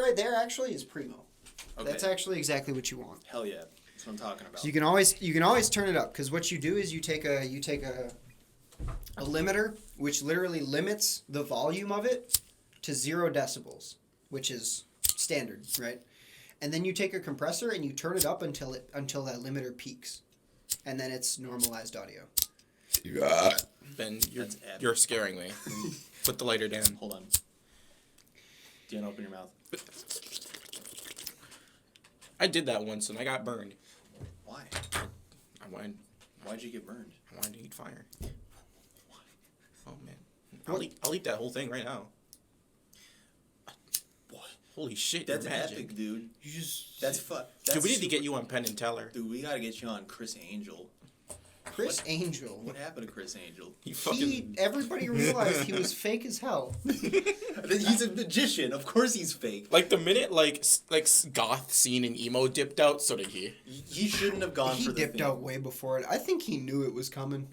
right there actually is primo. Okay. That's actually exactly what you want. Hell yeah. That's what I'm talking about. So you can always turn it up, because what you do is you take a limiter, which literally limits the volume of it to 0 decibels, which is standard, right? And then you take a compressor and you turn it up until that limiter peaks, and then it's normalized audio. Ben, you're scaring me. Put the lighter down. Hold on. Do you want to open your mouth? I did that once and I got burned. Why? Why'd you get burned? I wanted to eat fire. Why? Oh man, I'll eat that whole thing right now. What? Holy shit! That's epic, dude. That's fun. Dude, we need to get you on Penn and Teller. Dude, we gotta get you on Chris Angel. Angel. What happened to Chris Angel? Everybody realized he was fake as hell. He's a magician. Of course he's fake. Like the minute like goth scene and emo dipped out, so did he. He shouldn't have gone for the He dipped out way before it. I think he knew it was coming.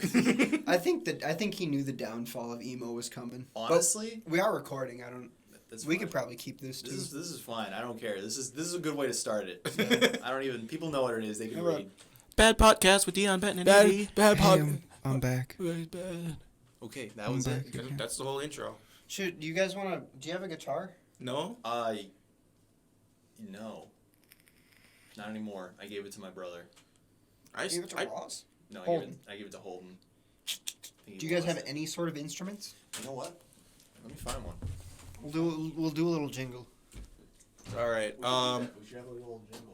I think he knew the downfall of emo was coming. Honestly, but we are recording. We could probably keep this too. This is fine. I don't care. This is a good way to start it. Yeah. People know what it is. They can read. Bad podcast with Deion, Benton, and Eddie. Bad podcast. I'm back. Okay, that was it. That's the whole intro. Do you guys want to... Do you have a guitar? No? No. Not anymore. I gave it to my brother. You gave it to Ross? No, I gave it to Holden. Do you guys have any sort of instruments? You know what? Let me find one. We'll do a little jingle. All right. We should have a little jingle.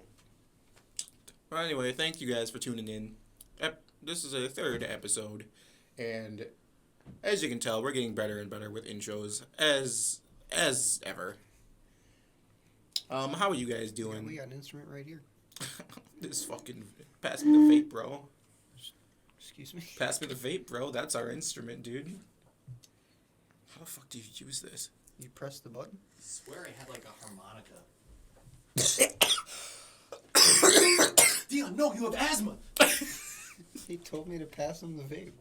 Well, anyway, thank you guys for tuning in. This is a 3rd episode, and as you can tell, we're getting better and better with intros as ever. How are you guys doing? Yeah, we got an instrument right here. This fucking pass me the vape, bro. Excuse me. Pass me the vape, bro. That's our instrument, dude. How the fuck do you use this? You press the button. I swear I had like a harmonica. Deion, no, you have asthma. He told me to pass him the vape.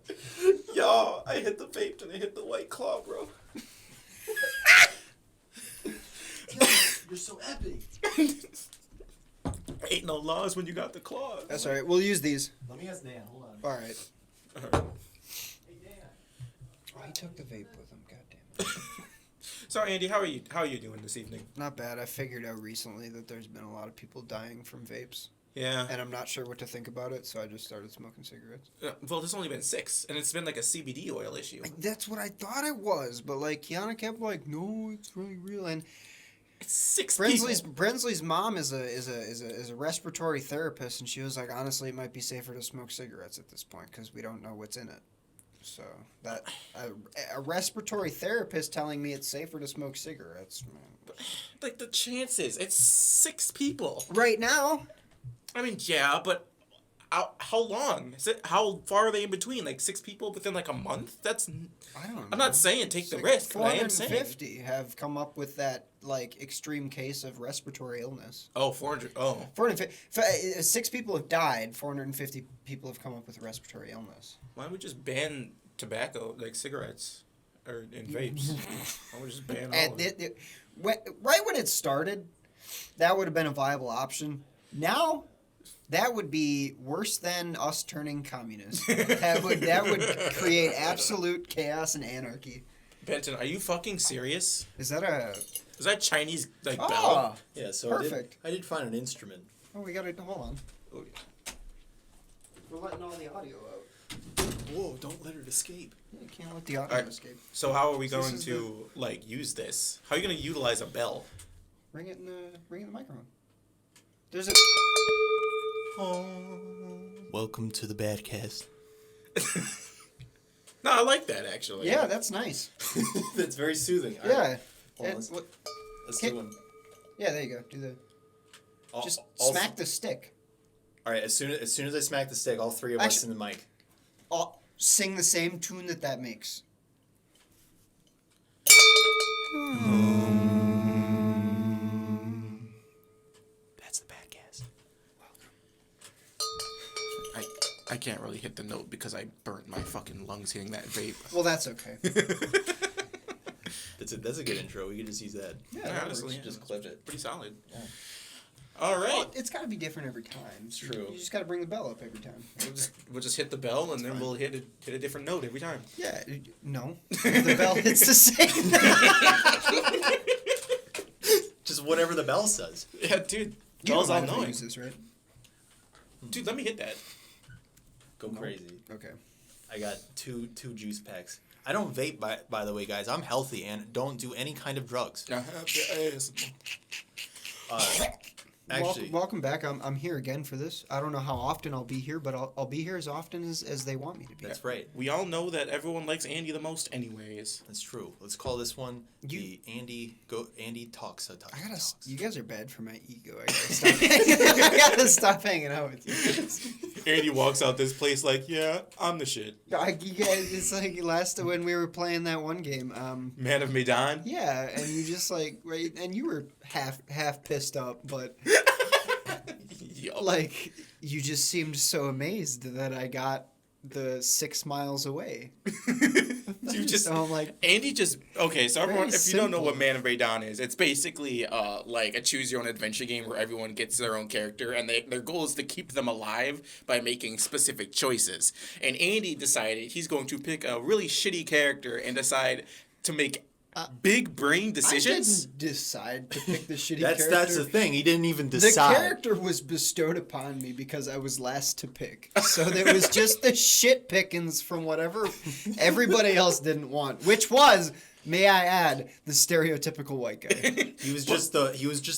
Yo, I hit the vape and I hit the White Claw, bro. Deion, you're so epic. Ain't no laws when you got the claw. That's all right. We'll use these. Let me ask Dan. Hold on. All right. Hey, Dan. Oh, he took the vape with him. God damn it. So, Andy, how are you doing this evening? Not bad. I figured out recently that there's been a lot of people dying from vapes. Yeah. And I'm not sure what to think about it, so I just started smoking cigarettes. Well, there's only been 6, and it's been like a CBD oil issue. That's what I thought it was, but like Kiana kept like, no, it's really real. And it's 6 Brensley's mom is a respiratory therapist, and she was like, honestly, it might be safer to smoke cigarettes at this point because we don't know what's in it. So that a respiratory therapist telling me it's safer to smoke cigarettes, man. Like the chances, it's 6 people right now. I mean, yeah, but how long is it? How far are they in between? Like 6 people within like a month? That's I don't know. I'm not saying take the risk. 450 have come up with that like extreme case of respiratory illness. Oh, 400. Oh, 450. 6 people have died. 450 people have come up with a respiratory illness. Why don't we just ban tobacco, like cigarettes, or in vapes? Why don't we just ban all of it? Right when it started, that would have been a viable option. Now, that would be worse than us turning communist. That would create absolute chaos and anarchy. Benton, are you fucking serious? Is that Chinese like oh, bell? Yeah, so perfect. I did find an instrument. Oh, we gotta hold on. Oh, yeah. We're letting all the audio out. Whoa! Don't let it escape. You can't let the audio escape. So how are we going to like use this? How are you gonna utilize a bell? Ring it in the microphone. There's a. Welcome to the Badcast. No, I like that actually. Yeah, that's nice. That's very soothing. Yeah. Hold on, let's do one. Yeah, there you go. Do the. Just smack the stick. All right. As soon as I smack the stick, all 3 of us in the mic. Sing the same tune that makes. That's the Badcast. I can't really hit the note because I burnt my fucking lungs hitting that vape. Well, that's okay. The That's a good intro. We could just use that. Yeah, honestly, Just clip it. pretty solid. Yeah. All right. Well, it's got to be different every time. It's true. You just got to bring the bell up every time. We'll just hit the bell and then we'll hit a different note every time. Yeah, no. The bell hits the same. Just whatever the bell says. Yeah, dude. You Bell's know all how to knowing. use this, right? Dude, let me hit that. Go crazy. Okay. I got two juice packs. I don't vape, by the way, guys. I'm healthy and don't do any kind of drugs. Actually, welcome back. I'm here again for this. I don't know how often I'll be here, but I'll be here as often as they want me to be. that's right. We all know that everyone likes Andy the most anyways. That's true. Let's call this one the Andy Talks. You guys are bad for my ego. I gotta stop hanging out with you. Andy walks out this place like, yeah, I'm the shit. You guys, it's like last when we were playing that one game. Man of Medan? Yeah, and you just like right, and you were half pissed up, but like you just seemed so amazed that I got the 6 miles away. So I'm like, Andy just okay. So everyone, if you don't know simple. what Man of Medan is, it's basically like a choose your own adventure game where everyone gets their own character, and their goal is to keep them alive by making specific choices. And Andy decided he's going to pick a really shitty character and decide to make big brain decisions. I didn't decide to pick the shitty That's character. the thing. He didn't even decide. The character was bestowed upon me because I was last to pick. So there was just the shit pickings from whatever everybody else didn't want, which was, may I add, the stereotypical white guy. He was just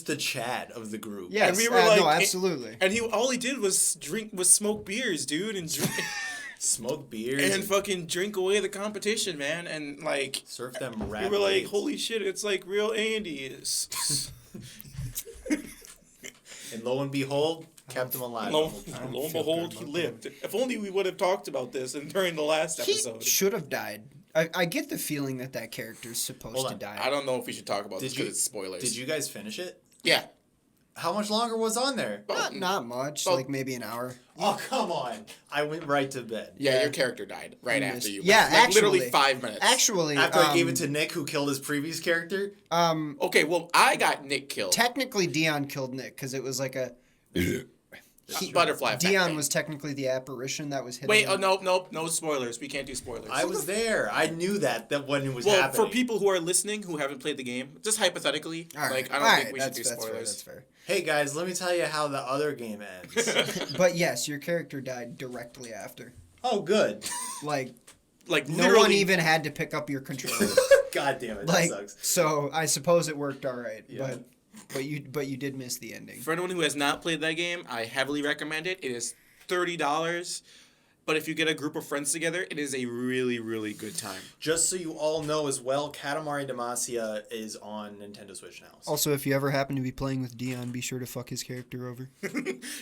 the Chad of the group. Yes, And we were like, no, absolutely. And all he did was smoke beers, dude, and Smoke beers and fucking drink away the competition, man, and like surf them we rap. were like, waves. holy shit, it's like real Andy. And lo and behold, kept him alive. Lo the whole time. and behold, he lived. If only we would have talked about this during the last episode. He should have died. I get the feeling that character's supposed Hold to on. die. I don't know if we should talk about this Did you- because it's spoilers. Did you guys finish it? Yeah. How much longer was on there? Not much, Well- like maybe an hour. Oh, come on. I went right to bed. Yeah, your character died right I after missed- you. Yeah, like, literally actually. 5 minutes. Actually, After I gave it to Nick, who killed his previous character. Okay, well, I got Nick killed. technically Deion killed Nick because it was like a Butterfly effect Deion thing. was technically the apparition that was hitting Wait, him. no spoilers. We can't do spoilers. I was there. I knew that when it was well, happening. for people who are listening who haven't played the game, just hypothetically, All right. like I All don't right, think we should do that's fair, spoilers. that's fair. Hey guys, let me tell you how the other game ends. But yes, your character died directly after. Oh, good. Like Like no literally, one even had to pick up your controller. God damn it, like that sucks. so, I suppose it worked all right. Yeah. But you did miss the ending. for anyone who has not played that game, I heavily recommend it. It is $30, but if you get a group of friends together, it is a really, really good time. Just so you all know as well, Katamari Damacy is on Nintendo Switch now. So Also, if you ever happen to be playing with Deion, be sure to fuck his character over.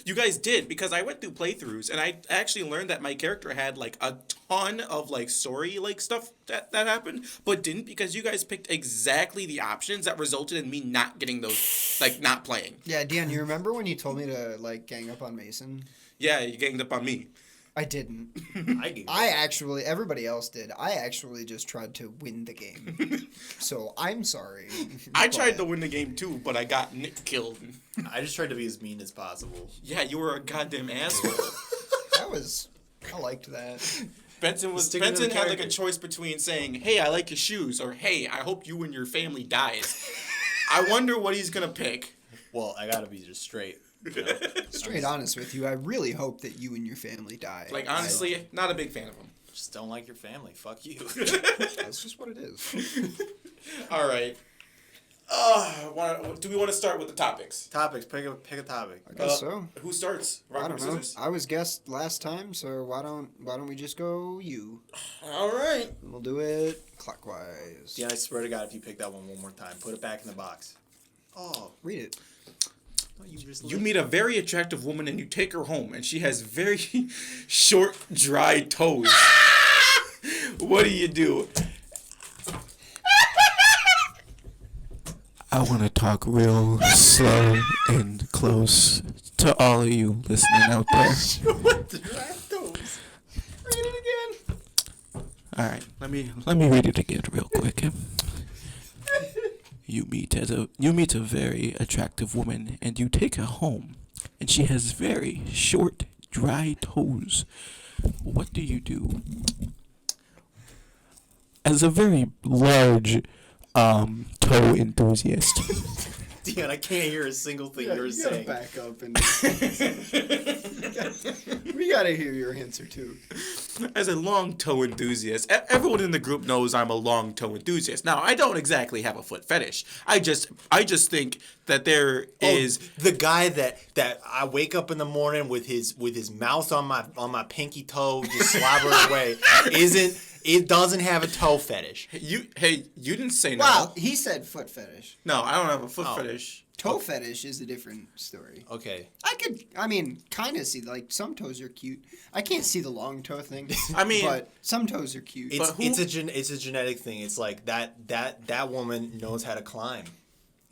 You guys did, because I went through playthroughs and I actually learned that my character had like a ton of like story like stuff that happened, but didn't because you guys picked exactly the options that resulted in me not getting those, like not playing. Yeah, Deion, you remember when you told me to like gang up on Mason? Yeah, you ganged up on me. I didn't. Everybody else did. I actually just tried to win the game. So I'm sorry. I tried to win the game too, but I got Nick killed. I just tried to be as mean as possible. Yeah, you were a goddamn asshole. I liked that. Benton Sticking to the had like a character. choice between saying, "Hey, I like your shoes," or "Hey, I hope you and your family dies." I wonder what he's gonna pick. Well, I gotta be just straight. You know? Straight honest with you, I really hope that you and your family die. Like honestly, not a big fan of him. Just don't like your family. Fuck you. That's just what it is. All right. Do we want to start with the topics? Topics. Pick a topic. I guess so. Who starts? I Rock, don't paper, know. scissors? I was guest last time, so why don't we just go you? All right. And we'll do it clockwise. Yeah, I swear to God, if you pick that one more time, put it back in the box. Oh, Read it. You meet a very attractive woman and you take her home, and she has very short, dry toes. What do you do? I want to talk real slow and close to all of you listening out there. What the toes? Read it again. All right, let me read it again real quick. you meet a very attractive woman and you take her home, and she has very short, dry toes. What do you do? As a very large toe enthusiast, Deion, I can't hear a single thing you're saying. Back up and we gotta hear your answer too. As a long toe enthusiast, everyone in the group knows I'm a long toe enthusiast. Now, I don't exactly have a foot fetish. I just think that there is the guy that I wake up in the morning with his mouth on my pinky toe just slobbering away doesn't have a toe fetish. you didn't say no. Wow, he said foot fetish. No, I don't have a foot fetish. Toe fetish is a different story. Okay. I mean, kind of see, like, some toes are cute. I can't see the long toe thing. I mean, but some toes are cute. It's a genetic thing. It's like that woman knows how to climb,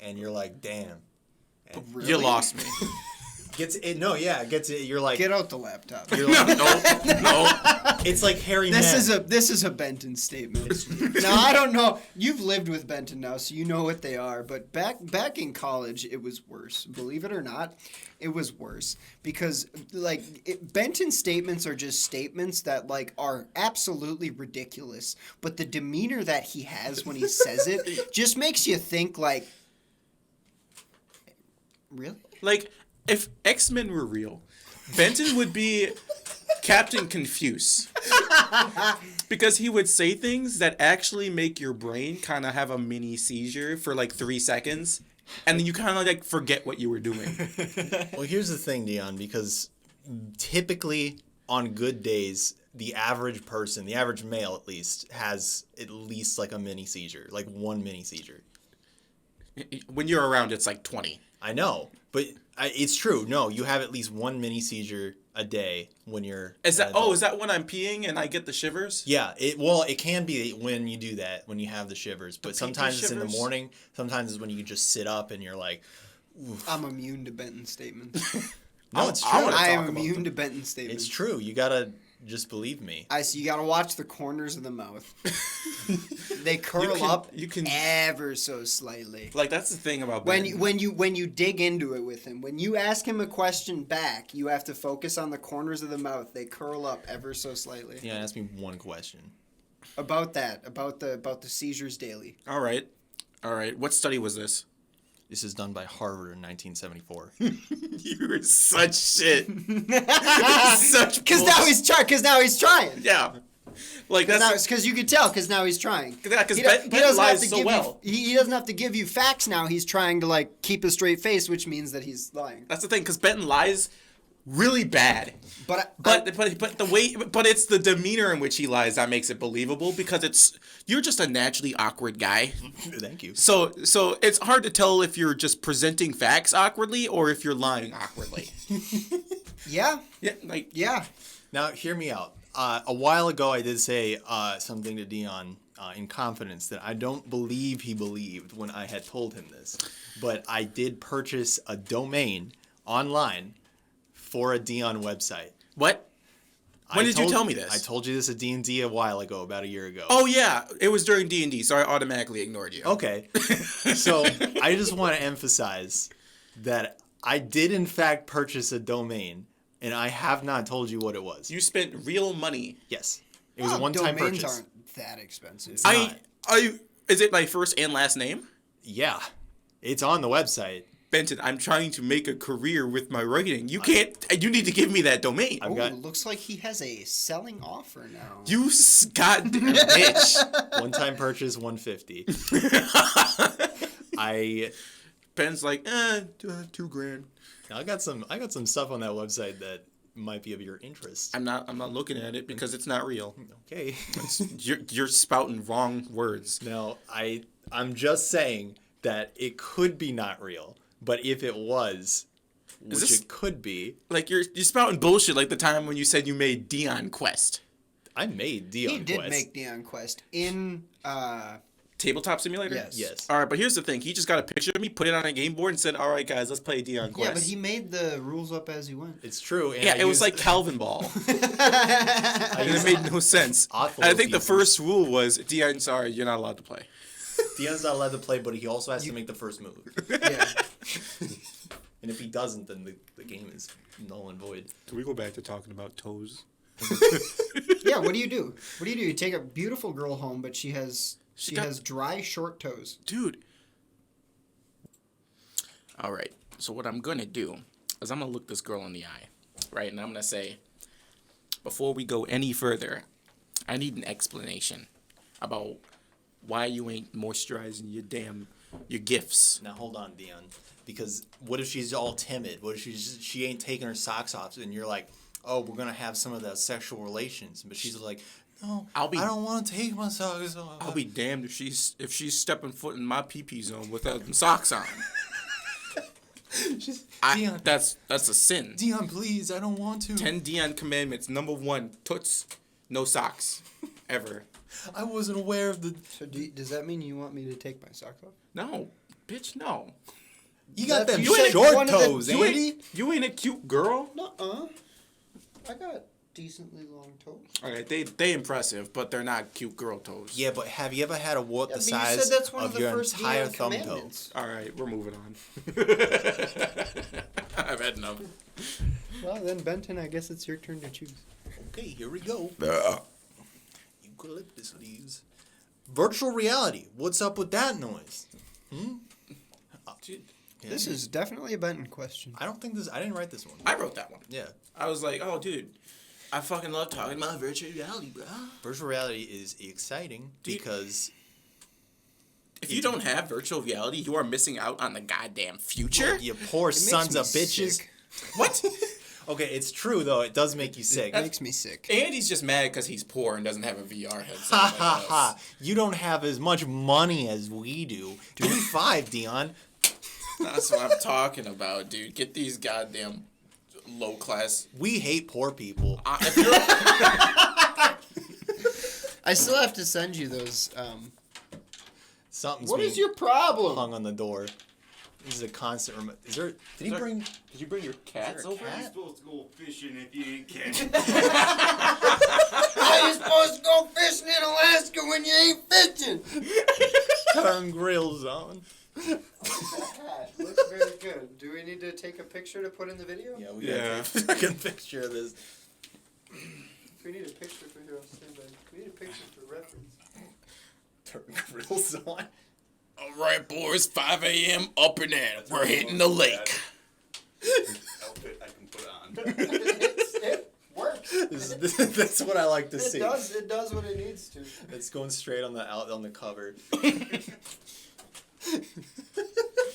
and you're like, damn. Really? You lost me. You're like, Get out the laptop. you're like, No. it's like hairy This men. is a Benton statement. Now I don't know. You've lived with Benton now, so you know what they are. But back in college, it was worse. Believe it or not, it was worse because Benton statements are just statements that are absolutely ridiculous. But the demeanor that he has when he says it just makes you think really? Like, if X-Men were real, Benton would be Captain Confuse. Because he would say things that actually make your brain kind of have a mini seizure for 3 seconds. And then you kind of forget what you were doing. Well, here's the thing, Deion, because typically on good days, the average person, the average male at least, has at least a mini seizure, one mini seizure. When you're around, it's 20. I know, but it's true. No, you have at least one mini seizure a day when you're. Is that when I'm peeing and I get the shivers? Yeah, it can be when you do that, when you have the shivers, but sometimes it's in the morning. Sometimes it's when you just sit up and you're like. Oof. I'm immune to Benton statements. No, it's true. I am immune to Benton statements. It's true. You gotta just believe me. You gotta watch the corners of the mouth. They curl up ever so slightly. That's the thing about Benton. When you dig into it with him, when you ask him a question back, you have to focus on the corners of the mouth. They curl up ever so slightly. Yeah, ask me one question. About the seizures daily. All right. What study was this? This is done by Harvard in 1974. You're such shit. Such Because now he's trying. Yeah. That's because you could tell. Because now he's trying. Because Ben lies so well. He doesn't have to give you facts now. He's trying to keep a straight face, which means that he's lying. That's the thing. Because Benton lies really bad. But it's the demeanor in which he lies that makes it believable. Because you're just a naturally awkward guy. Thank you. So it's hard to tell if you're just presenting facts awkwardly or if you're lying awkwardly. Yeah. Yeah. Yeah. Now, hear me out. A while ago, I did say something to Deion in confidence that I don't believe he believed when I had told him this. But I did purchase a domain online for a Deion website. What? When did you tell me this? I told you this at D&D a while ago, about a year ago. Oh, yeah. It was during D&D, so I automatically ignored you. Okay. So I just want to emphasize that I did, in fact, purchase a domain, and I have not told you what it was. You spent real money. Yes. It was a one-time purchase. Domains aren't that expensive. Is it my first and last name? Yeah. It's on the website. Benton, I'm trying to make a career with my writing. You need to give me that domain. It looks like he has a selling offer now. You goddamn bitch. One-time purchase, $150. Ben's like, $2,000. I got some stuff on that website that might be of your interest. I'm not looking at it because it's not real. Okay. You're spouting wrong words. No, I'm just saying that it could be not real. But if it was, it could be. You're spouting bullshit like the time when you said you made Deion Quest. I made Deion Quest. He did make Deion Quest in Tabletop Simulator? Yes. All right, but here's the thing. He just got a picture of me, put it on a game board, and said, all right, guys, let's play Deion Quest. Yeah, but he made the rules up as he went. It's true. And it was like Calvin Ball. And it made no sense. I think the first rule was, Deion, sorry, you're not allowed to play. Deion's not allowed to play, but he also has to make the first move. Yeah. And if he doesn't, then the game is null and void. Can we go back to talking about toes? Yeah, what do you do? What do? You take a beautiful girl home, but she has dry, short toes. Dude. All right. So what I'm going to do is I'm going to look this girl in the eye, right? And I'm going to say, before we go any further, I need an explanation about why you ain't moisturizing your gifts. Now hold on, Deion, because what if she's all timid? What if she ain't taking her socks off, and you're like, oh, we're gonna have some of the sexual relations, but she's like, no, I don't want to take my socks off. I'll be damned if she's stepping foot in my pee-pee zone without them socks on. Deion, that's a sin. Deion, please, I don't want to. 10 Deion commandments. Number 1, toots, no socks, ever. I wasn't aware of the. So does that mean you want me to take my socks off? No, bitch, no. You got them You ain't short one of the- toes, You Andy. you ain't a cute girl. Nuh-uh. I got decently long toes. All right, they impressive, but they're not cute girl toes. Yeah, but have you ever had a what the Yeah, but size you said that's one of of the your first entire Deion thumb toe? commandments. All right, we're moving on. I've had enough. Well, then, Benton, I guess it's your turn to choose. Okay, here we go. Eucalyptus leaves. Virtual reality. What's up with that noise? Dude, Yeah. This is definitely a Benton question. I don't think this. I didn't write this one. I wrote that one. Yeah. I was like, oh, dude, I fucking love talking about virtual reality, bro. Virtual reality is exciting Dude. because If you don't have virtual reality, you are missing out on the goddamn future. you poor It makes sons me of bitches. sick. What? Okay, it's true though. It does make you sick. It makes me sick. Andy's just mad because he's poor and doesn't have a VR headset. Ha like ha us. ha! You don't have as much money as we do. 25, Deion. That's what I'm talking about, dude. Get these goddamn low class. We hate poor people. If you're, I still have to send you those. Something's What being is your problem? hung on the door. This is a constant. Is there? Did he there- bring? did you bring your cats there a over? cat? You're supposed to go fishing if you ain't catching. How you supposed to go fishing in Alaska when you ain't fishing? Turn grills on. Looks very good. Do we need to take a picture to put in the video? Yeah, we Yeah. got a fucking picture of this. We need a picture for here on standby. We need a picture for reference. Turn grills on. All right, boys. 5 a.m. up and at 'em. We're hitting the lake. Outfit I can put on. It works. That's what I like to see. It does what it needs to. It's going straight on the cover.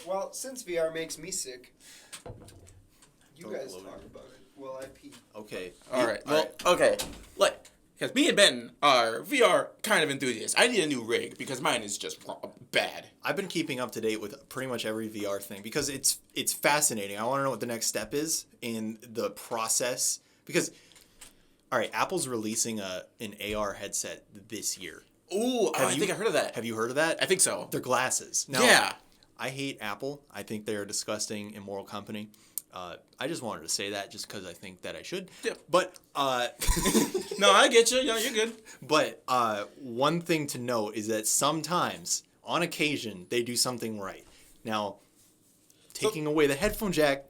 Well, since VR makes me sick, you Don't guys blow talk it. about it while I pee. Okay. All right. Well, okay. Like, because me and Ben are VR kind of enthusiasts. I need a new rig because mine is just bad. I've been keeping up to date with pretty much every VR thing because it's fascinating. I want to know what the next step is in the process because, all right, Apple's releasing an AR headset this year. Ooh, I think I heard of that. Have you heard of that? I think so. They're glasses. Now, Yeah. I hate Apple. I think they're a disgusting, immoral company. I just wanted to say that just because I think that I should. Yeah. But No, I get you. No, you're good. But one thing to note is that sometimes, on occasion, they do something right. Now, taking away the headphone jack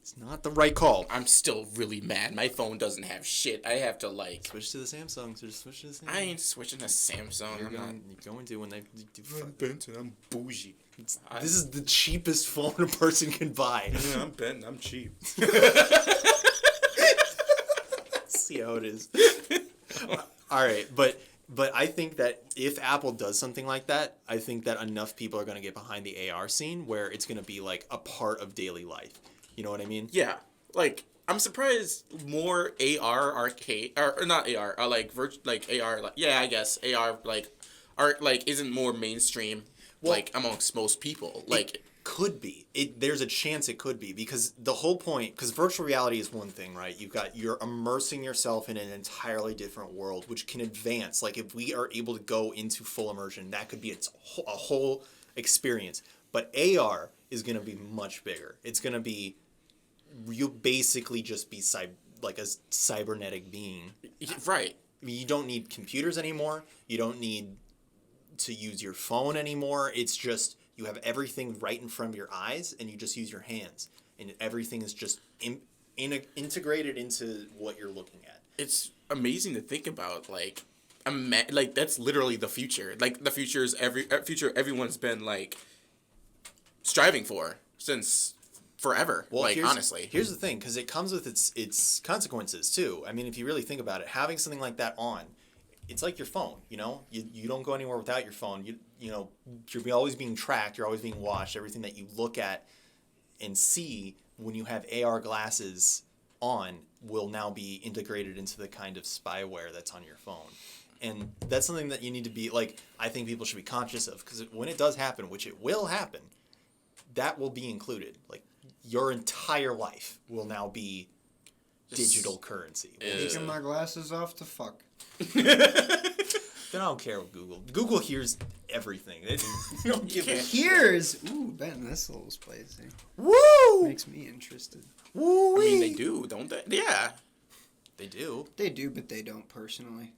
is not the right call. I'm still really mad. My phone doesn't have shit. I have to like. Switch to the Samsung. So just switch to the Samsung. I ain't switching to Samsung. You're I'm not. going to when they do. I'm Benton. I'm bougie. This is the cheapest phone a person can buy. Yeah, I'm Benton. I'm cheap. See how it is. All right, but I think that if Apple does something like that, I think that enough people are going to get behind the AR scene where it's going to be like a part of daily life. You know what I mean? Yeah, like I'm surprised more AR arcade or not AR, like AR. Like, yeah, I guess AR like art like isn't more mainstream. Well, like amongst most people. Like it could be. There's a chance it could be because the whole point. Because virtual reality is one thing, right? You're immersing yourself in an entirely different world, which can advance. Like if we are able to go into full immersion, that could be a whole experience. But AR is going to be much bigger. It's going to be you'll basically just be like a cybernetic being. right. You don't need computers anymore. You don't need to use your phone anymore. It's just you have everything right in front of your eyes, and you just use your hands, and everything is just integrated into what you're looking at. It's amazing to think about. Like that's literally the future. Like the future is future everyone's been like striving for since forever. Well, like honestly, here's the thing, because it comes with its consequences too. I mean, if you really think about it, having something like that on, it's like your phone. You know, you don't go anywhere without your phone. You know, you're always being tracked. You're always being watched. Everything that you look at and see when you have AR glasses on will now be integrated into the kind of spyware that's on your phone. And that's something that you need to be, like, I think people should be conscious of, because when it does happen, which it will happen, that will be included. Like, your entire life will now be digital currency. Taking my glasses off to fuck. Then I don't care what Google hears everything. They don't give a Here's ooh, Ben, this little spicy. Woo! Makes me interested. Woo! I mean, they do, don't they? Yeah, They do. They do, but they don't personally.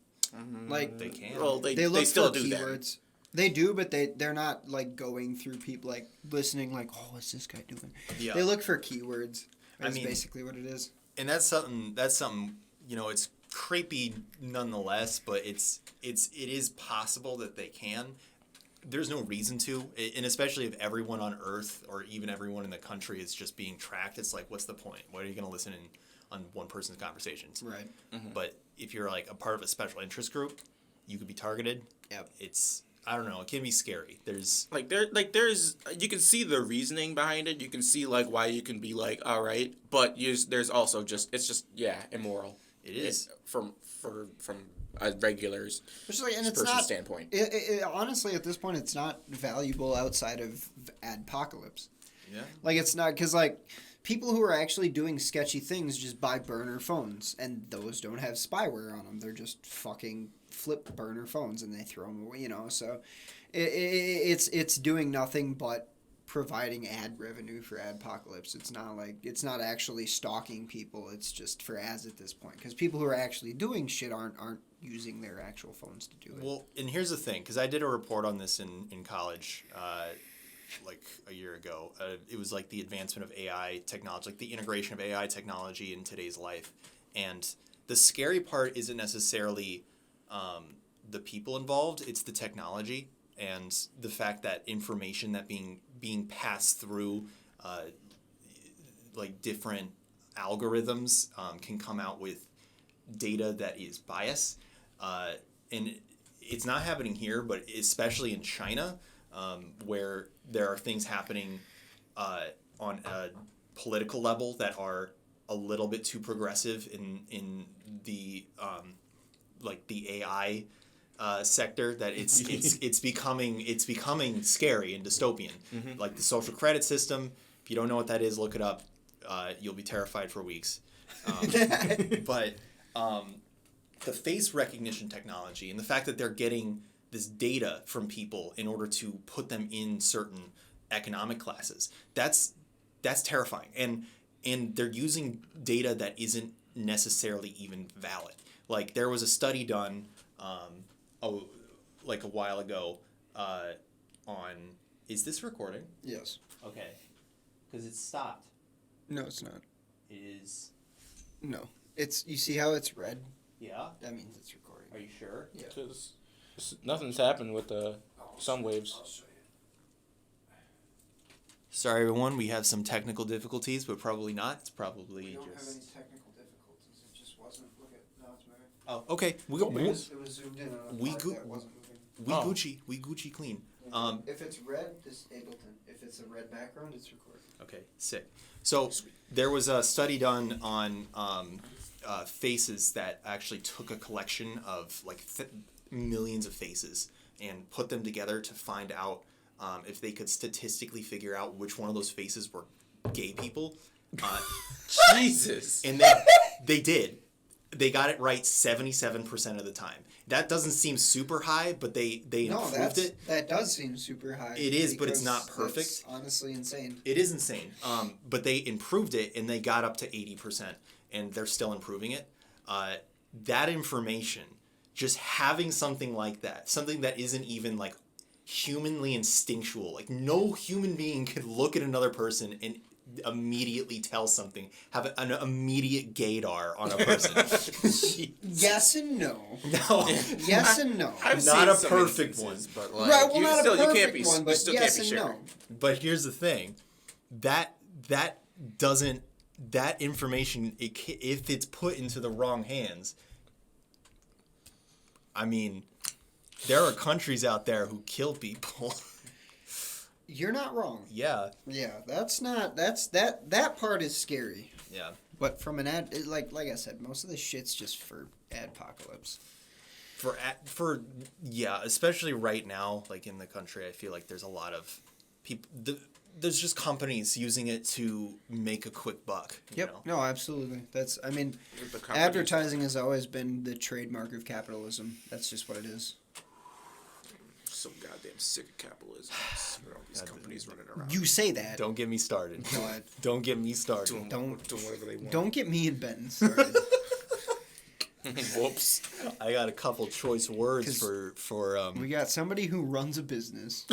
Like They can. well, they they look still for do that. keywords. They do, but they're not like going through people like listening like, oh, what's this guy doing? Yeah. They look for keywords. That's mean- basically what it is. And that's something you know, it's creepy nonetheless, but it is possible that they can. There's no reason to, and especially if everyone on Earth or even everyone in the country is just being tracked, it's like, what's the point? Why are you going to listen on one person's conversations? Right. But if you're like a part of a special interest group, you could be targeted. Yep. It's, I don't know, it can be scary. There's There's you can see the reasoning behind it. You can see like why you can be like, all right, but there's also it's just immoral. It is. From regulars Which is like, and it's person's not standpoint. It, honestly, at this point, it's not valuable outside of adpocalypse. Yeah. Like it's not because like people who are actually doing sketchy things just buy burner phones, and those don't have spyware on them. They're just fucking flip burner phones, and they throw them away. You know, so it's doing nothing but providing ad revenue for adpocalypse. It's not actually stalking people. It's just for ads at this point, because people who are actually doing shit aren't using their actual phones to do it. Well, and here's the thing, because I did a report on this in college, like a year ago. It was like the advancement of AI technology, like the integration of AI technology in today's life. And the scary part isn't necessarily the people involved, it's the technology and the fact that information that being passed through like different algorithms can come out with data that is biased. And it's not happening here, but especially in China, where there are things happening on a political level that are a little bit too progressive in the like the AI sector, that it's becoming scary and dystopian. Mm-hmm. Like the social credit system. If you don't know what that is, look it up. You'll be terrified for weeks. But the face recognition technology and the fact that they're getting this data from people in order to put them in certain economic classes, that's terrifying. And they're using data that isn't necessarily even valid. Like there was a study done like a while ago on, is this recording? Yes. Okay. Because it's stopped. No, it's not. It is. No. It's, you see how it's red? Yeah. That means it's recording. Are you sure? Yeah. Because nothing's happened with the sound waves. Sorry, everyone. We have some technical difficulties, but probably not. It's probably We don't have just. any technical difficulties. It just wasn't. Look at, now it's moving. Oh, okay. It was zoomed in on a We part go- that wasn't moving. We Gucci clean. If it's red, this Ableton. If it's a red background, it's recording. Okay, sick. So there was a study done on faces that actually took a collection of like millions of faces and put them together to find out if they could statistically figure out which one of those faces were gay people. Jesus. And they did. They got it right 77% of the time. That doesn't seem super high, but they improved it. That does seem super high. It is, but it's because not perfect. that's honestly insane. It is insane. But they improved it, and they got up to 80%, and they're still improving it. That information, just having something like that, something that isn't even like humanly instinctual. Like, no human being could look at another person and immediately tell something, have an immediate gaydar on a person. Yes and no. No. Yes and no. I've Not seen a some perfect instances, one. but like, Right, well, you not still, a perfect you can't be, one, you but still yes can't be and sure. no. But here's the thing, that information, if it's put into the wrong hands, I mean, there are countries out there who kill people. You're not wrong. Yeah. Yeah, that part is scary. Yeah. But from an like I said, most of this shit's just for adpocalypse. Yeah, especially right now, like in the country, I feel like there's a lot of people. There's just companies using it to make a quick buck. You know? No, absolutely. The companies- Advertising has always been the trademark of capitalism. That's just what it is. So goddamn sick of capitalism. Where all these companies running around. You say that. Don't get me started. But Don't get me started. doing whatever they want. don't get me and Benton started. Whoops. I got a couple choice words 'Cause for We got somebody who runs a business.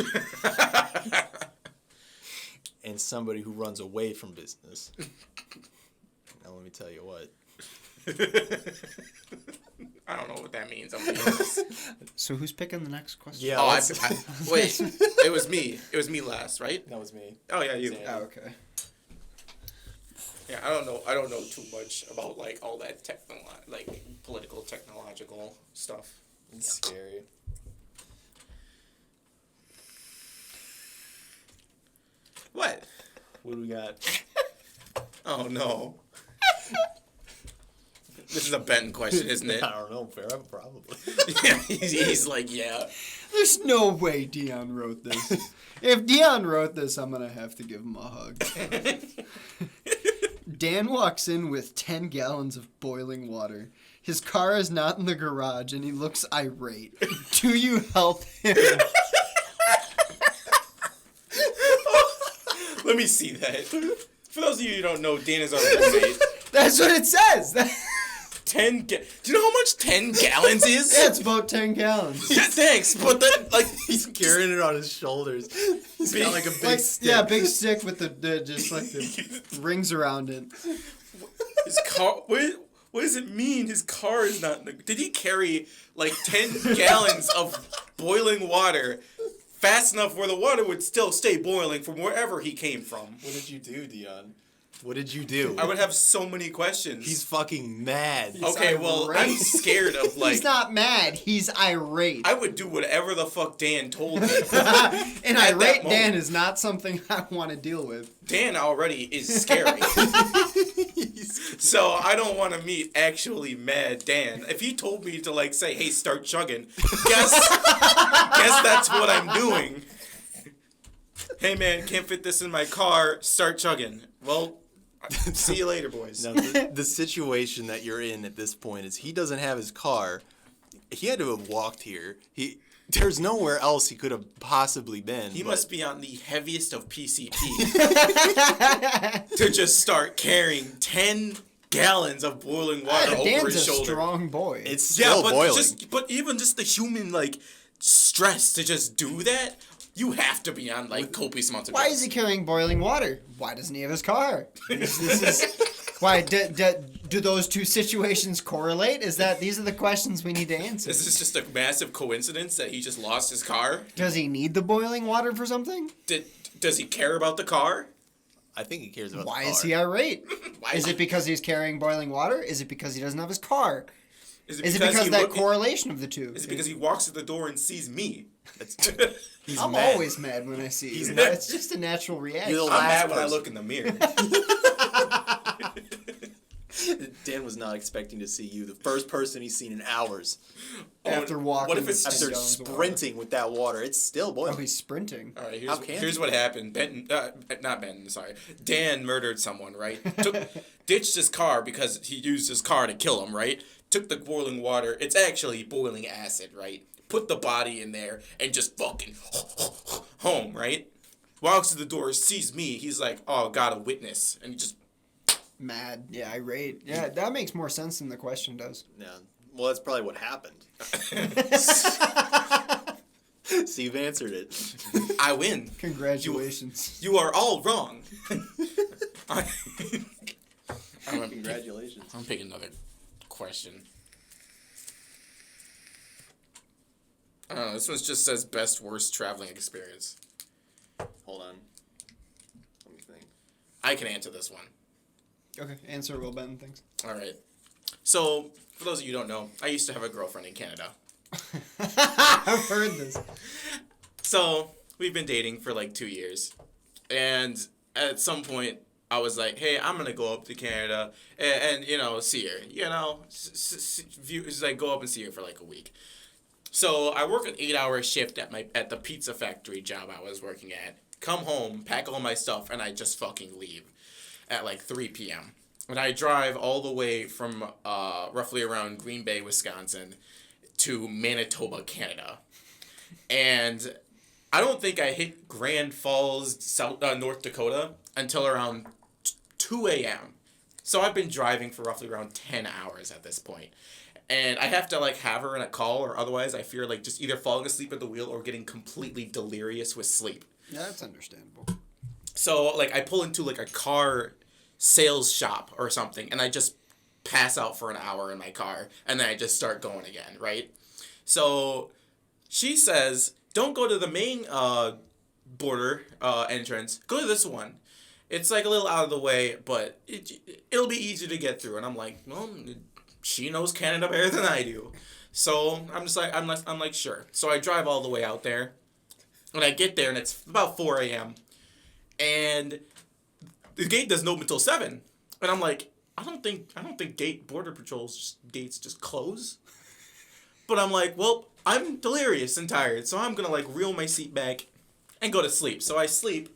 and somebody who runs away from business. Now let me tell you what. I don't know what that means. I'm being honest. So who's picking the next question? Yeah. Oh, let's- wait. It was me. It was me last, right? That was me. Oh yeah, you. Oh, okay. Yeah, I don't know too much about like all that like political technological stuff. It's scary. What? What do we got? Oh no. This is a Benton question, isn't it? I don't know. Fair, probably. Yeah, he's like, yeah. There's no way Deion wrote this. If Deion wrote this, I'm going to have to give him a hug. Dan walks in with 10 gallons of boiling water. His car is not in the garage, and he looks irate. Do you help him? Let me see that. For those of you who don't know, Dan is our roommate. That's what it says. 10 Do you know how much 10 gallons is? Yeah, it's about 10 gallons. Yeah, thanks, but then, like, He's carrying it on his shoulders. He's got like a big stick. Yeah, big stick with the just like the rings around it. his car, what does it mean his car is not, did he carry, like, 10 gallons of boiling water fast enough where the water would still stay boiling from wherever he came from? What did you do, Dion? What did you do? I would have so many questions. He's fucking mad. okay, well, I'm scared of, like... He's not mad. He's irate. I would do whatever the fuck Dan told me. And At that irate Dan moment. is not something I want to deal with. Dan already is scary. So I don't want to meet actually mad Dan. If he told me to, like, say, hey, start chugging, guess that's what I'm doing. Hey, man, can't fit this in my car, start chugging. Well, see you later, boys. Now, the situation that you're in at this point is he doesn't have his car. He had to have walked here. There's nowhere else he could have possibly been. He must be on the heaviest of PCP to just start carrying 10 gallons of boiling water over Dan's his a shoulder. strong boy. It's still boiling. But even just the human, like, stress to just do that, you have to be on, like, copious amounts of Why drugs. is he carrying boiling water? Why doesn't he have his car? This is why do those two situations correlate? These are the questions we need to answer? Is this just a massive coincidence that he just lost his car? Does he need the boiling water for something? Does he care about the car? I think he cares about Why the is car. he irate? Why Is it because he's carrying boiling water? Is it because he doesn't have his car? Is Is it because he that look- correlation of the two? Is it because he walks to the door and sees me? He's I'm mad. always mad when I see you. mad. It's just a natural reaction. You're the I'm last mad when I person. look in the mirror. Dan was not expecting to see you. The first person he's seen in hours. After walking What if it's with just After 10 gallons of water. sprinting with that water, it's still Oh, boiling. he's sprinting. All right, How can here's he? what happened. Not Benton, sorry. Dan murdered someone, right? Ditched his car because he used his car to kill him, right? Took the boiling water. It's actually boiling acid, right? Put the body in there and just fucking home, right? Walks to the door, sees me. He's like, oh, got a witness. And he just, Mad. Yeah, irate. Yeah, that makes more sense than the question does. Yeah. Well, that's probably what happened. So you've answered it. I win. Congratulations. You are all wrong. Congratulations. I'm picking another question. I don't know. This one just says best worst traveling experience. Hold on. Let me think. I can answer this one. Okay, answer Will Benton things. All right. So, for those of you who don't know, I used to have a girlfriend in Canada. I've heard this. So, we've been dating for like 2 years. And at some point, I was like, hey, I'm going to go up to Canada and you know, see her. You know, like go up and see her for like a week. So, I work an 8-hour shift at the pizza factory job I was working at. Come home, pack all my stuff, and I just fucking leave at like 3 p.m. And I drive all the way from roughly around Green Bay, Wisconsin to Manitoba, Canada. And I don't think I hit Grand Falls, North Dakota until around 2 a.m. So I've been driving for roughly around 10 hours at this point. And I have to like have her in a call, or otherwise I fear like just either falling asleep at the wheel or getting completely delirious with sleep. Yeah, that's understandable. So like I pull into like a car sales shop or something, and I just pass out for an hour in my car, and then I just start going again, right? So she says, don't go to the main border entrance. Go to this one. It's like a little out of the way, but it'll be easier to get through. And I'm like, well, she knows Canada better than I do. So I'm just like, I'm like, sure. So I drive all the way out there, and I get there, and it's about 4 a.m. And the gate doesn't open until 7. And I'm like, I don't think border patrol's gates just close. But I'm like, well, I'm delirious and tired, so I'm gonna like reel my seat back and go to sleep. So I sleep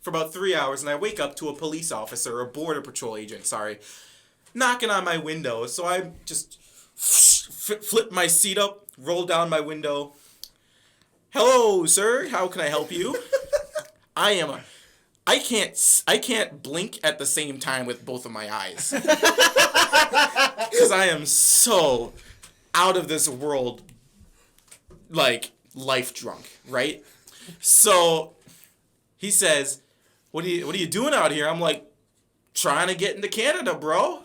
for about 3 hours, and I wake up to a police officer, or a border patrol agent, knocking on my window. So I just flip my seat up, roll down my window. Hello, sir. How can I help you? I can't blink at the same time with both of my eyes. Because I am so out of this world, like, life drunk, right? So he says, what are you doing out here? I'm like, trying to get into Canada, bro.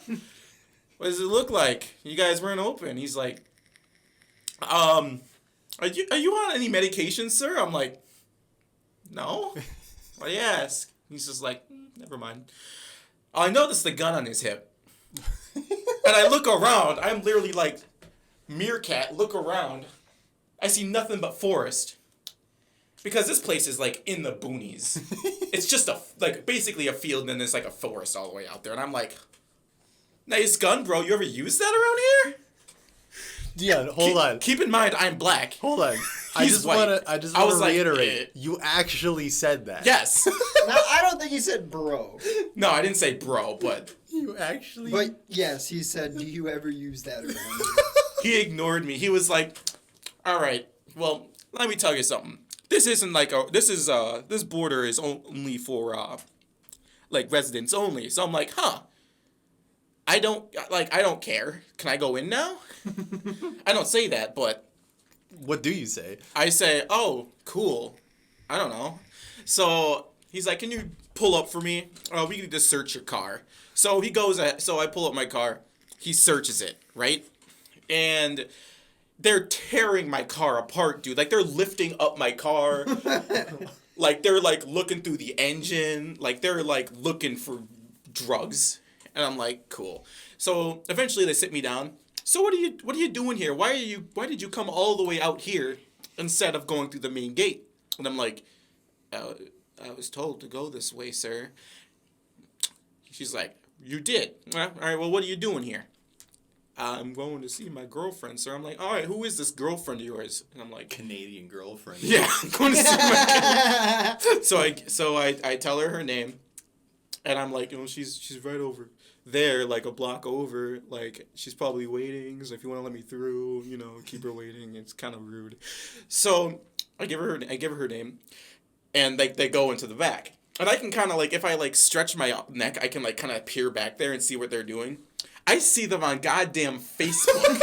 What does it look like? You guys weren't open. He's like, are you on any medication, sir? I'm like, no. Why do you ask? He's just like, never mind. I noticed the gun on his hip. And I look around. I'm literally like, meerkat, look around. I see nothing but forest. Because this place is like in the boonies. It's just basically a field, and then there's like a forest all the way out there. And I'm like, nice gun, bro. You ever use that around here? Dion, hold on. Keep in mind, I'm black. Hold on. I just want to reiterate. Like, you actually said that. Yes. No, I don't think he said bro. No, I didn't say bro, but You actually. But yes, he said, do you ever use that around you? he ignored me. He was like, all right, well, let me tell you something. This isn't like this border is only for like residents only. So I'm like, huh. I don't care. Can I go in now? I don't say that, but What do you say? I say, oh, cool. I don't know. So he's like, can you pull up for me? We need to search your car. So he goes, so I pull up my car. He searches it, right? And they're tearing my car apart, dude. Like, they're lifting up my car. Like, they're, like, looking through the engine. Like, they're, like, looking for drugs. And I'm like, cool. So eventually they sit me down. So what are you doing here? Why did you come all the way out here instead of going through the main gate? And I'm like, I was told to go this way, sir. She's like, you did? All right, well, what are you doing here? I'm going to see my girlfriend, sir. I'm like, all right, who is this girlfriend of yours? And I'm like, Canadian girlfriend. yeah, I'm going to see my So I tell her name, and I'm like, she's right over there, like a block over. Like, she's probably waiting. So if you want to let me through, keep her waiting. It's kind of rude. So I give her her name, and they go into the back. And I can kind of, like, if I, like, stretch my neck, I can, like, kind of peer back there and see what they're doing. I see them on goddamn Facebook.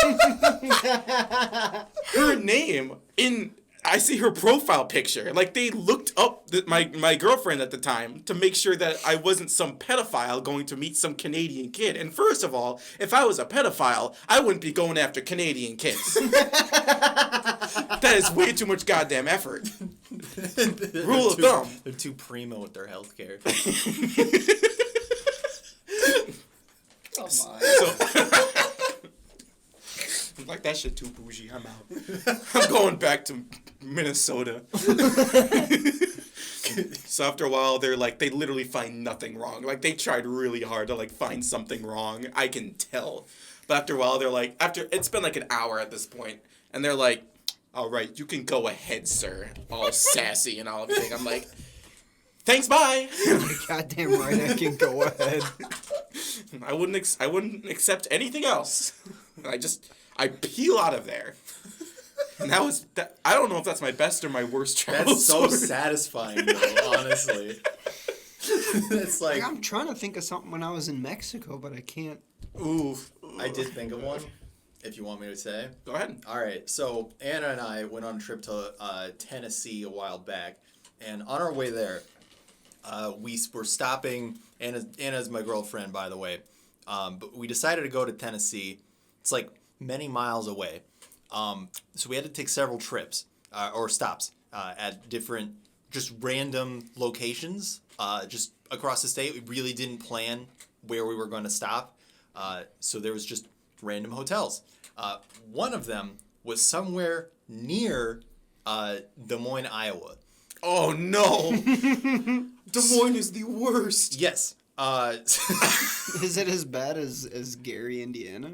Her name I see her profile picture. Like, they looked up my girlfriend at the time to make sure that I wasn't some pedophile going to meet some Canadian kid. And first of all, if I was a pedophile, I wouldn't be going after Canadian kids. That is way too much goddamn effort. Rule of thumb. They're too primo with their healthcare. Come on. So, like, that shit too bougie. I'm out. I'm going back to Minnesota. So after a while, they literally find nothing wrong. Like, they tried really hard to, like, find something wrong. I can tell. But after a while, they're like, it's been like an hour at this point, and they're like, all right, you can go ahead, sir. All sassy and all everything. I'm like, thanks, bye. Goddamn right, I can go ahead. I wouldn't accept anything else. I peel out of there. And that. I don't know if that's my best or my worst travel That's so story. satisfying, though, honestly. It's like, I'm trying to think of something when I was in Mexico, but I can't. Ooh. I did think of one, if you want me to say. Go ahead. All right, so Anna and I went on a trip to Tennessee a while back, and on our way there, we were stopping. Anna's my girlfriend, by the way, but we decided to go to Tennessee. It's like many miles away, so we had to take several trips or stops at different, just random locations, just across the state. We really didn't plan where we were going to stop, so there was just random hotels. One of them was somewhere near Des Moines, Iowa. Oh no! Des Moines is the worst. Yes. Is it as bad as Gary, Indiana?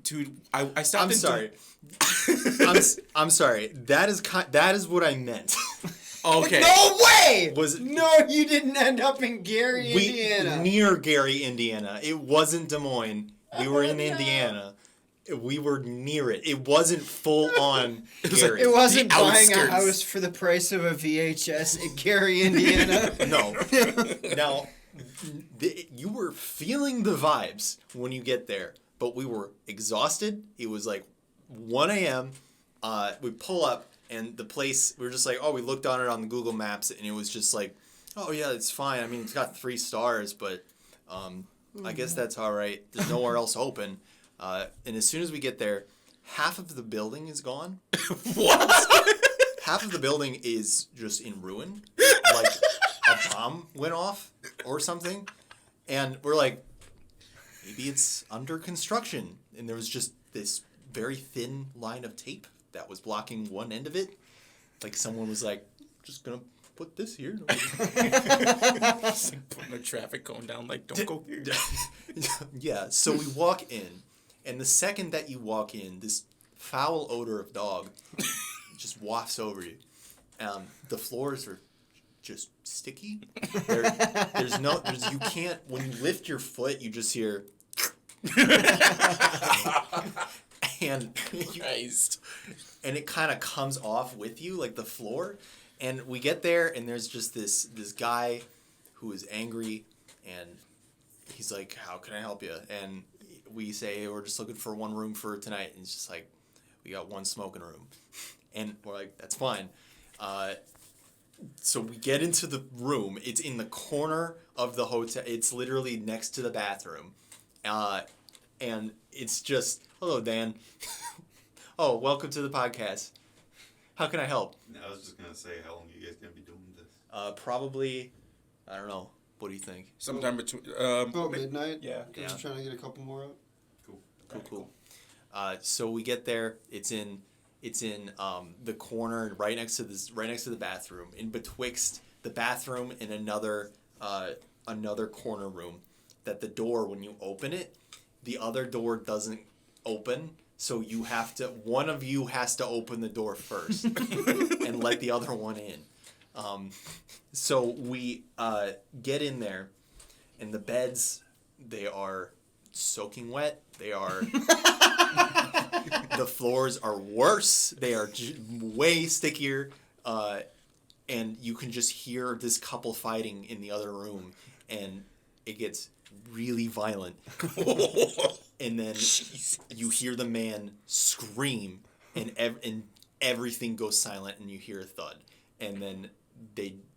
Dude, I stopped. I'm sorry. I'm sorry. That is what I meant. Okay. No way! Was No, you didn't end up in Gary, Indiana. Near Gary, Indiana. It wasn't Des Moines. We were in Indiana. We were near it. It wasn't full on Gary. It wasn't The buying a outskirts. house for the price of a VHS in Gary, Indiana. No. Now, you were feeling the vibes when you get there, but we were exhausted. It was like 1 a.m. We pull up, and the place, we were just like, we looked on it on the Google Maps, and it was just like, oh, yeah, it's fine. I mean, it's got 3 stars, but I guess that's all right. There's nowhere else open. And as soon as we get there, half of the building is gone. What? Half of the building is just in ruin. Like a bomb went off or something. And we're like, maybe it's under construction. And there was just this very thin line of tape that was blocking one end of it. Like someone was like, just gonna put this here. It's like putting a traffic cone down, like, don't go here. Yeah, so we walk in, and the second that you walk in, this foul odor of dog just wafts over you. The floors are just sticky. You can't, when you lift your foot, you just hear, and Christ. and it kind of comes off with you, like the floor. And we get there, and there's just this guy who is angry, and he's like, how can I help you? And we say, hey, we're just looking for one room for tonight. And he's just like, we got one smoking room. And we're like, that's fine. So we get into the room. It's in the corner of the hotel. It's literally next to the bathroom. And it's just, hello, Dan. Oh, welcome to the podcast. How can I help? I was just gonna say, how long are you guys gonna be doing this? Probably, I don't know. What do you think? Sometime between. About midnight? Yeah. Just trying to get a couple more up. Cool. So we get there. It's in the corner right next to the bathroom, in betwixt the bathroom and another corner room. That the door, when you open it, the other door doesn't open. So one of you has to open the door first and let the other one in. So we get in there, and the beds, they are soaking wet. They are. The floors are worse. They are way stickier. And you can just hear this couple fighting in the other room, and it gets really violent. And then you hear the man scream, and everything goes silent and you hear a thud, and then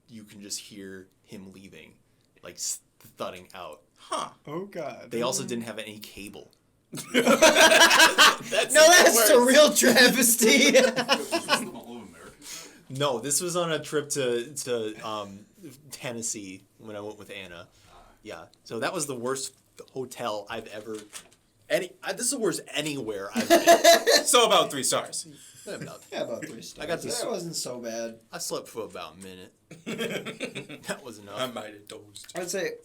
you can just hear him leaving, like thudding out. Huh. Oh God. They also didn't have any cable. That's the real travesty. Was this the Mall of America? No, this was on a trip to Tennessee when I went with Anna. Yeah, so that was the worst hotel I've ever. This is the worst anywhere I've been. So about 3 stars. About 3 stars. I got this. That wasn't so bad. I slept for about a minute. That was enough. I might have dozed. I'd say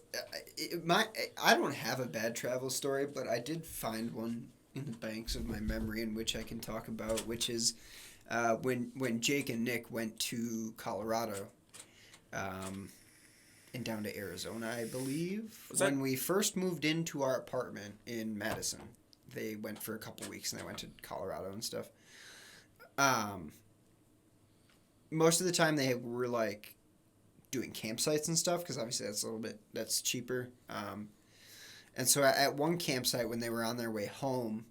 I don't have a bad travel story, but I did find one in the banks of my memory in which I can talk about, which is when Jake and Nick went to Colorado, and down to Arizona, I believe. When we first moved into our apartment in Madison, they went for a couple weeks and they went to Colorado and stuff. Most of the time they were like doing campsites and stuff because obviously that's cheaper. And so at one campsite when they were on their way home,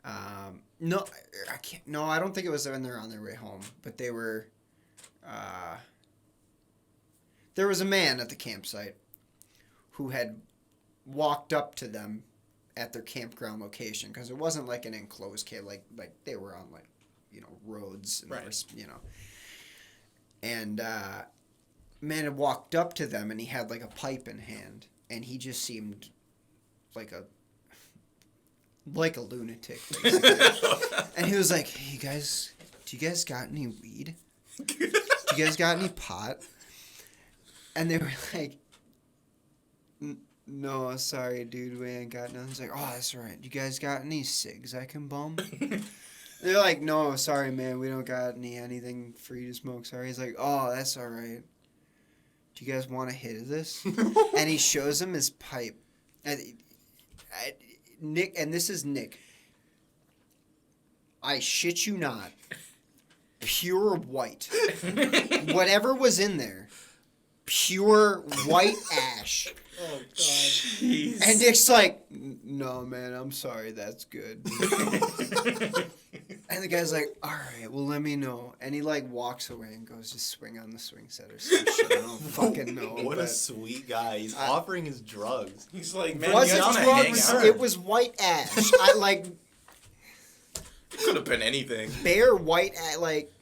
I don't think it was when they were on their way home, but they were. There was a man at the campsite who had walked up to them at their campground location because it wasn't like an enclosed camp, like they were on roads and right. And man had walked up to them and he had like a pipe in hand and he just seemed like a lunatic and he was like, hey guys, do you guys got any weed? Do you guys got any pot? And they were like, no, sorry, dude, we ain't got nothing. It's like, oh, that's right. You guys got any cigs I can bum? They're like, no, sorry, man, we don't got anything for you to smoke. Sorry. He's like, oh, that's all right. Do you guys want a hit of this? And he shows him his pipe. And Nick, and this is Nick. I shit you not. Pure white. Whatever was in there. Pure white ash. Oh, God. Jeez. And Nick's like, no, man, I'm sorry, that's good. And the guy's like, all right, well, let me know. And he, like, walks away and goes to swing on the swing set or some shit. I don't fucking know. What a sweet guy. He's offering his drugs. He's like, man, Was you it guys wanna hang drugs? out? It was white ash. I, like, Could have been anything. bare white ash, like,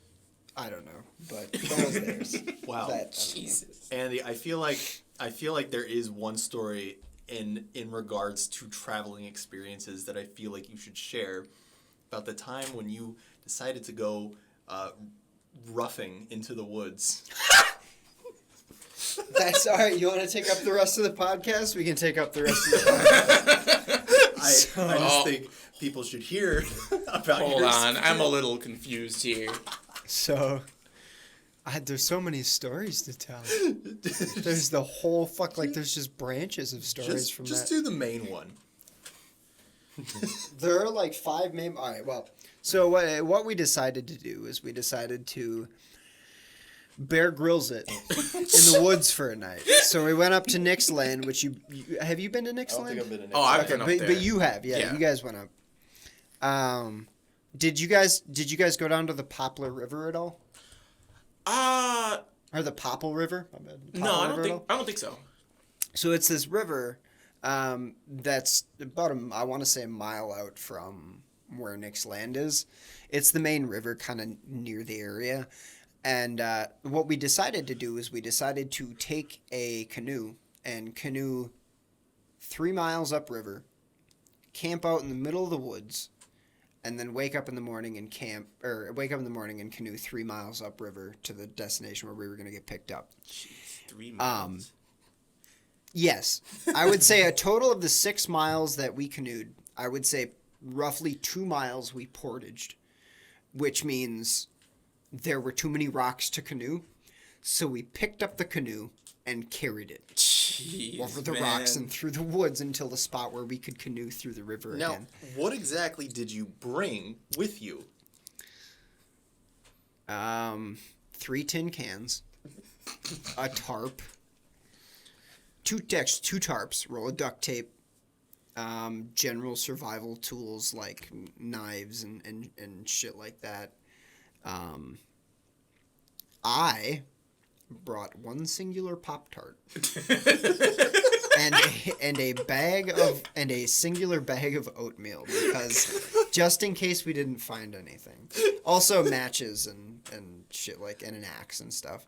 I don't know. But that was theirs. Wow. Jesus. Andy, I feel like there is one story in regards to traveling experiences that I feel like you should share about the time when you decided to go roughing into the woods. That's all right. You want to take up the rest of the podcast? We can take up the rest of the podcast. I just think people should hear about Hold your on, I'm a little confused here. So, there's so many stories to tell. There's the whole there's just branches of stories from just that. do the main one. There are like 5 main. All right, well, so what we decided to do is we decided to Bear Grylls it in the woods for a night. So we went up to Nick's Land, which have you been to Nick's Land? I've been in Oh, I've been up there. But you have, yeah. You guys went up. Did you guys go down to the Poplar River at all? Or the Popple River? My bad. No, Popple River at all? I don't think so. So it's this river that's about I want to say a mile out from where Nick's Land is. It's the main river kind of near the area. And what we decided to do is we decided to take a canoe and canoe 3 miles upriver, camp out in the middle of the woods, and then wake up in the morning and canoe 3 miles upriver to the destination where we were going to get picked up. Jeez, 3 miles. Yes. I would say a total of the 6 miles that we canoed, I would say roughly 2 miles we portaged, which means there were too many rocks to canoe. So we picked up the canoe and carried it Jeez, over the man. rocks and through the woods until the spot where we could canoe through the river Now, again. what exactly did you bring with you? 3 tin cans, a tarp, two tarps, roll of duct tape, general survival tools like knives and shit like that. I brought one singular Pop-Tart and a singular bag of oatmeal because just in case we didn't find anything. Also matches and shit and an axe and stuff.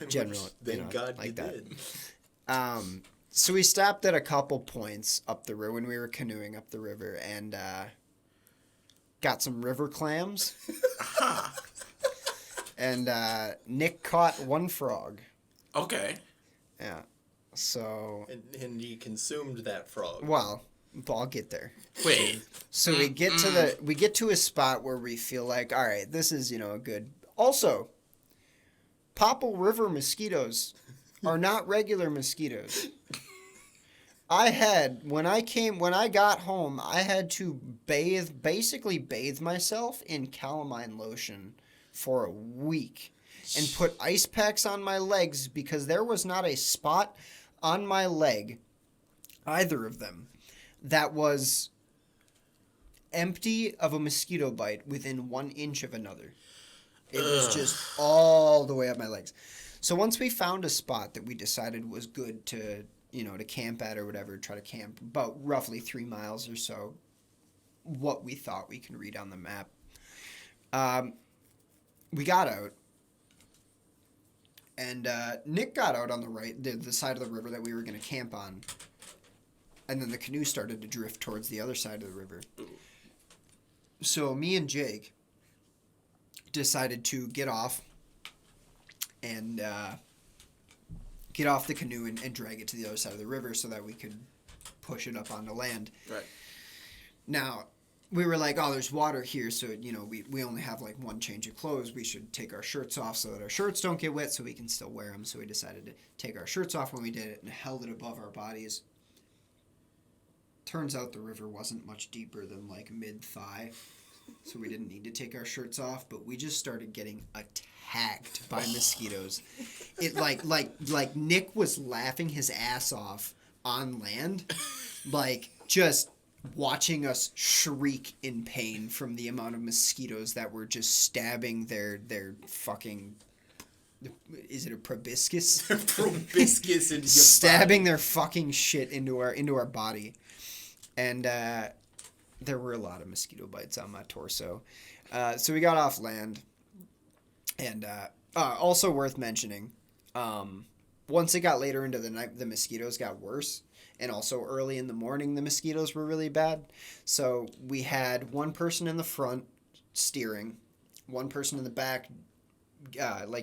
Generally, Thank God like you that. did. So we stopped at a couple points up the river when we were canoeing up the river and got some river clams. And Nick caught one frog. Okay. Yeah. So. And he consumed that frog. Well, I'll get there. Wait. So we get to a spot where we feel like, all right, this is a good. Also, Popple River mosquitoes are not regular mosquitoes. When I got home, I had to basically bathe myself in calamine lotion for a week and put ice packs on my legs because there was not a spot on my leg, either of them, that was empty of a mosquito bite within 1 inch of another. It was just all the way up my legs. So once we found a spot that we decided was good to camp at or whatever, try to camp about roughly 3 miles or so, what we thought we can read on the map. We got out, and Nick got out on the right, the side of the river that we were going to camp on, and then the canoe started to drift towards the other side of the river. So me and Jake decided to get off and get off the canoe and drag it to the other side of the river so that we could push it up onto land. Right. Now, we were like, oh, there's water here, so, we only have, one change of clothes. We should take our shirts off so that our shirts don't get wet so we can still wear them. So we decided to take our shirts off when we did it and held it above our bodies. Turns out the river wasn't much deeper than, mid-thigh, so we didn't need to take our shirts off, but we just started getting attacked by mosquitoes. It, like Nick was laughing his ass off on land, just watching us shriek in pain from the amount of mosquitoes that were just stabbing their fucking, is it a proboscis? Proboscis into your stabbing their fucking shit into our body. And there were a lot of mosquito bites on my torso. So we got off land. And also worth mentioning, once it got later into the night, the mosquitoes got worse. And also early in the morning, the mosquitoes were really bad. So we had one person in the front steering, one person in the back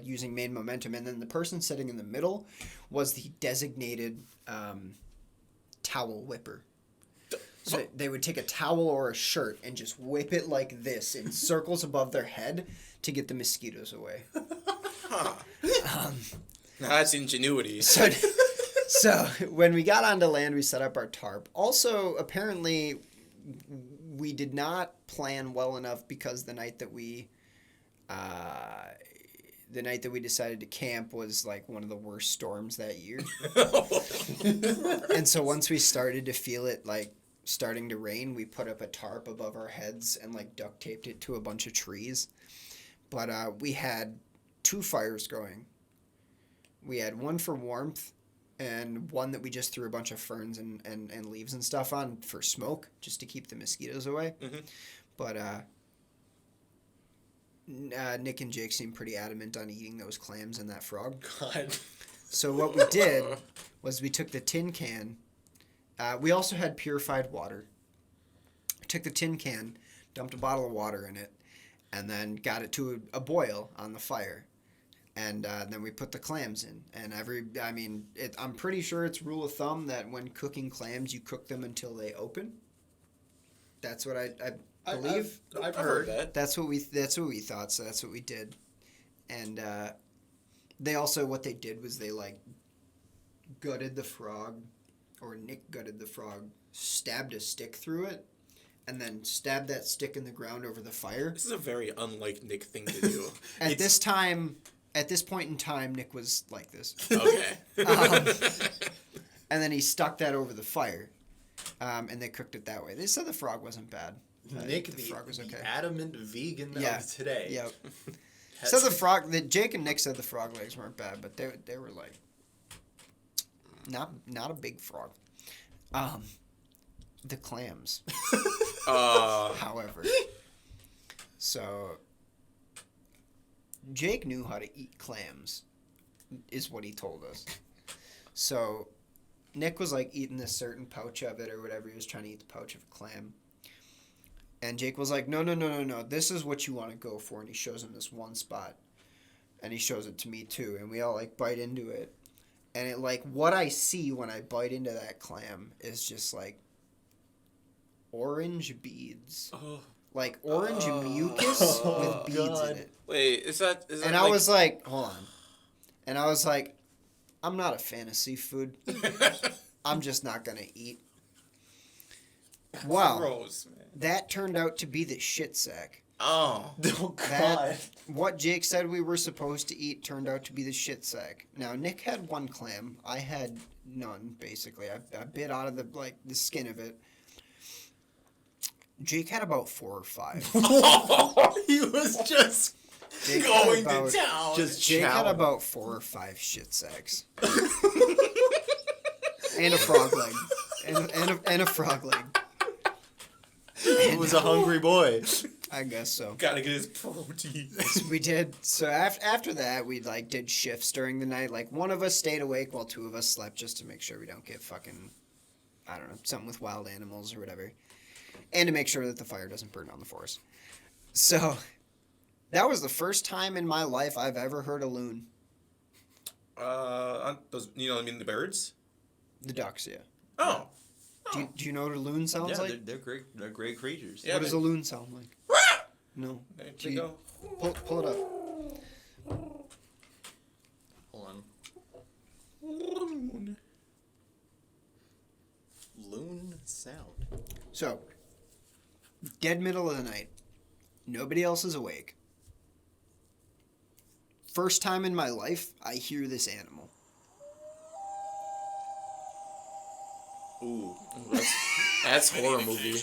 using main momentum, and then the person sitting in the middle was the designated towel whipper. So they would take a towel or a shirt and just whip it like this in circles above their head to get the mosquitoes away. Now that's ingenuity. So when we got onto land, we set up our tarp. Also, apparently, we did not plan well enough because the night that we decided to camp was one of the worst storms that year. And so once we started to feel it starting to rain, we put up a tarp above our heads and duct taped it to a bunch of trees. But we had 2 fires going. We had one for warmth and one that we just threw a bunch of ferns and leaves and stuff on for smoke, just to keep the mosquitoes away. Mm-hmm. But Nick and Jake seemed pretty adamant on eating those clams and that frog. God. So what we did was we took the tin can. We also had purified water. Took the tin can, dumped a bottle of water in it, and then got it to a boil on the fire. And then we put the clams in. And I'm pretty sure it's rule of thumb that when cooking clams, you cook them until they open. That's what I believe. I've heard that. That's what we thought, so that's what we did. And they also, what they did was they gutted the frog, or Nick gutted the frog, stabbed a stick through it, and then stabbed that stick in the ground over the fire. This is a very unlike Nick thing to do. At this point in time, Nick was like this. Okay. And then he stuck that over the fire, and they cooked it that way. They said the frog wasn't bad. Nick, the frog was okay. the adamant vegan of today. Yep. Said the frog. Jake and Nick said the frog legs weren't bad, but they were like not a big frog. The clams. However, so Jake knew how to eat clams, is what he told us. So Nick was like eating this certain pouch of it or whatever. He was trying to eat the pouch of a clam. And Jake was like, no. This is what you want to go for. And he shows him this one spot. And he shows it to me too. And we all like bite into it. And it like what I see when I bite into that clam is just like orange beads. Oh. Like orange mucus with beads in it. Wait, is that And I was like, hold on. And I was like, I'm not a fan of seafood. I'm just not going to eat. Wow. gross, man. That turned out to be the shit sack. Oh. Oh, That, what Jake said we were supposed to eat turned out to be the shit sack. Now, Nick had one clam. I had none, basically. I bit out of the skin of it. Jake had about 4 or 5. He was just Jake Going had about, to town. just Jake had chowing. about 4 or 5 shit sacks. And a frog leg. And a frog leg. He was a hungry boy. I guess so. Gotta get his protein. We did. So after that, we like did shifts during the night. Like one of us stayed awake while 2 of us slept just to make sure we don't get fucking, I don't know, something with wild animals or whatever. And to make sure that the fire doesn't burn down the forest. So that was the first time in my life I've ever heard a loon. Those, the birds? The ducks, yeah. Oh. Do you know what a loon sounds Yeah, like? they're great. They're great creatures. Yeah, What does a loon sound like? No. There Do you you- go. Pull it up. Hold on. Loon. Loon sound. So, dead middle of the night. Nobody else is awake. First time in my life, I hear this animal. Ooh. That's horror movie.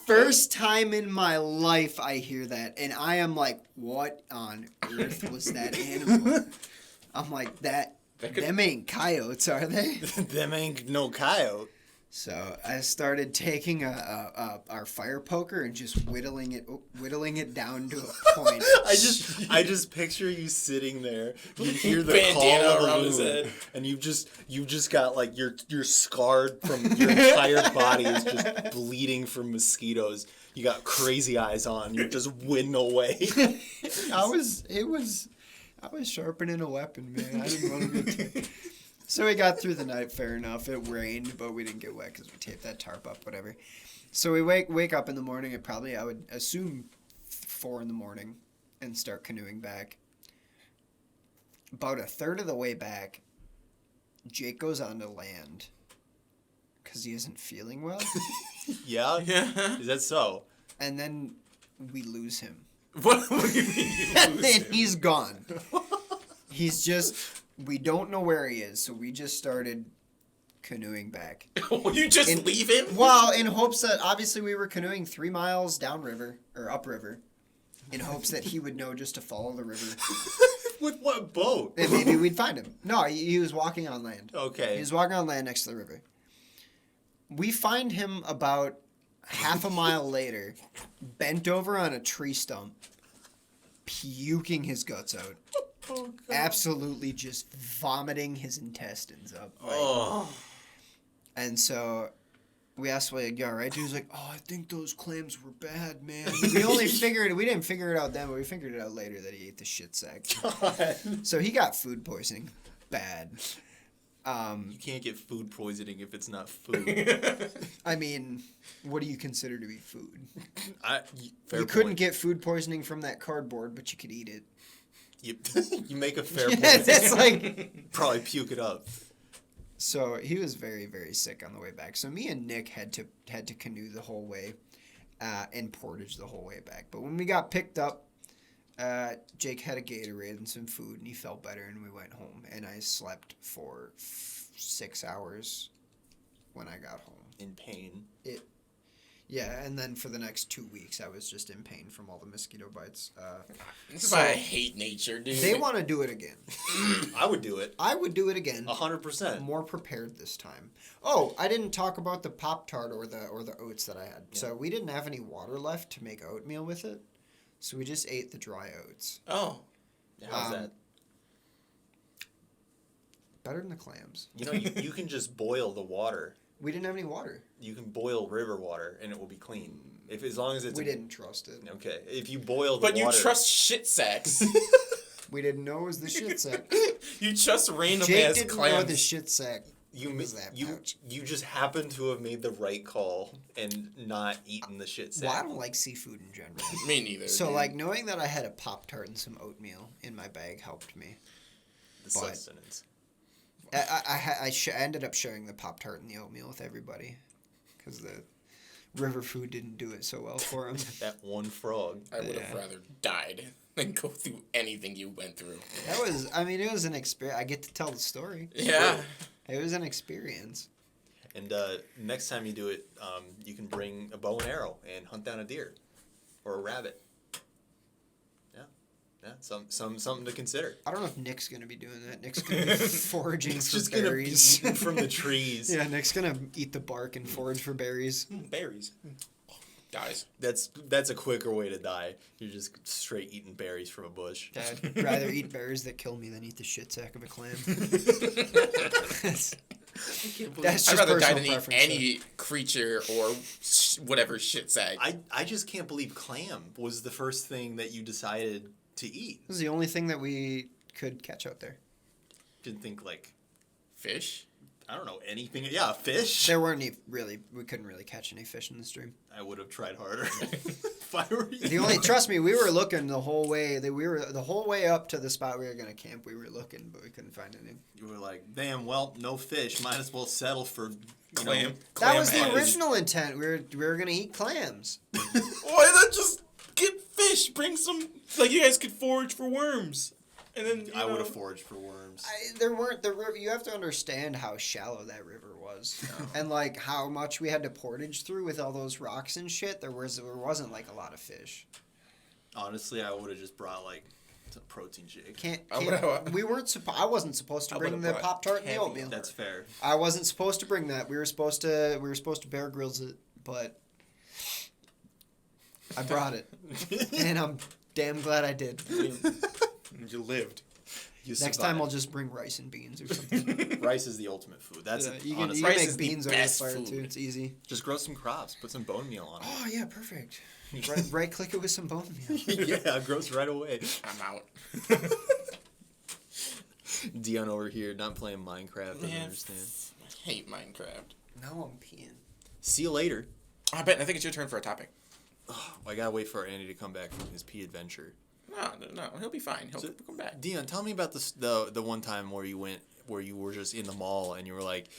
First time in my life I hear that, and I am like, what on earth was that animal? I'm like, them ain't coyotes, are they? Them ain't no coyote. So I started taking our fire poker and just whittling it down to a point. I just picture you sitting there. You hear the Bandana call of around a his loon, head. and you've just got like you're scarred from your entire body is just bleeding from mosquitoes. You got crazy eyes on. You're just winning away. I was sharpening a weapon, man. I didn't want to get too... So we got through the night, fair enough. It rained, but we didn't get wet because we taped that tarp up, whatever. So we wake up in the morning at probably, I would assume, 4 in the morning and start canoeing back. About a third of the way back, Jake goes onto land because he isn't feeling well. Yeah? Yeah. Is that so? And then we lose him. What do you mean you And lose then him? he's gone. He's just, we don't know where he is, so we just started canoeing back. You just leave him? Well, in hopes that, obviously we were canoeing 3 miles downriver, or upriver, in hopes that he would know just to follow the river. With what boat? And maybe we'd find him. No, he was walking on land. Okay. He was walking on land next to the river. We find him about half a mile later, bent over on a tree stump, puking his guts out. Absolutely just vomiting his intestines up. Like, Oh. And so we asked, like, you all right? He was like, oh, I think those clams were bad, man. We didn't figure it out then, but we figured it out later that he ate the shit sack. So he got food poisoning. Bad. You can't get food poisoning if it's not food. I mean, what do you consider to be food? Fair You couldn't point. get food poisoning from that cardboard, but you could eat it. You make a fair point. That's like... Probably puke it up. So he was very, very sick on the way back. So me and Nick had to canoe the whole way and portage the whole way back. But when we got picked up, Jake had a Gatorade and some food, and he felt better, and we went home. And I slept for 6 hours when I got home. In pain. Yeah, and then for the next 2 weeks, I was just in pain from all the mosquito bites. This is why I hate nature, dude. They want to do it again. I would do it. I would do it again. 100%. More prepared this time. Oh, I didn't talk about the Pop-Tart or the oats that I had. Yeah. So we didn't have any water left to make oatmeal with it. So we just ate the dry oats. Oh. How's that? Better than the clams. You know, you can just boil the water. We didn't have any water. You can boil river water and it will be clean. As long as it's... We didn't trust it. Okay. If you boil the water... But you water... trust shit sacks. We didn't know it was the shit sack. You trust random Jake ass didn't clams. know the shit sack was that pouch. You just happen to have made the right call and not eaten the shit sack. Well, I don't like seafood in general. Me neither. So, dude. like, knowing that I had a Pop-Tart and some oatmeal in my bag helped me. The sustenance. I ended up sharing the Pop-Tart and the oatmeal with everybody. Because the river food didn't do it so well for him. That one frog. I would have rather died than go through anything you went through. It was an experience. I get to tell the story. Yeah. It was an experience. And next time you do it, you can bring a bow and arrow and hunt down a deer. Or a rabbit. Yeah, something to consider. I don't know if Nick's going to be doing that. Nick's going to be foraging Nick's for just berries. Gonna be eating from the trees. Yeah, Nick's going to eat the bark and forage for berries. Berries. Dies. That's a quicker way to die. You're just straight eating berries from a bush. I'd rather eat berries that kill me than eat the shit sack of a clam. That's I'd rather die personal than eat preference, any creature or whatever shit sack. I just can't believe clam was the first thing that you decided to eat. This is the only thing that we could catch out there. Didn't think like fish? I don't know, anything. Yeah, fish. There weren't any we couldn't really catch any fish in the stream. I would have tried harder. If I were you. Trust me, we were looking the whole way. The whole way up to the spot we were gonna camp. We were looking, but we couldn't find any. You were like, damn, well, no fish. Might as well settle for clam. That was the original intent. We were gonna eat clams. Why not just get fish? Bring some. Like you guys could forage for worms. And then I would have foraged for worms. There weren't the river. You have to understand how shallow that river was, and like how much we had to portage through with all those rocks and shit. There wasn't like a lot of fish. Honestly, I would have just brought like some protein shake. We weren't. I wasn't supposed to bring the Pop-Tart and the oatmeal. That's fair. I wasn't supposed to bring that. We were supposed to Bear Grylls it, but I brought it, and I'm damn glad I did. You lived. Next time I'll just bring rice and beans or something. Rice is the ultimate food. That's you can honestly. make beans over the fire food. too. It's easy. Just grow some crops. Put some bone meal on it. Oh yeah, perfect. Right click it with some bone meal. Yeah, it grows right away. I'm out. Deion over here not playing Minecraft. I understand. I hate Minecraft. Now I'm peeing. See you later. I think it's your turn for a topic. Oh, I gotta wait for Andy to come back from his pee adventure. No, he'll be fine. He'll come back. Deion, tell me about the one time where you were just in the mall and you were like,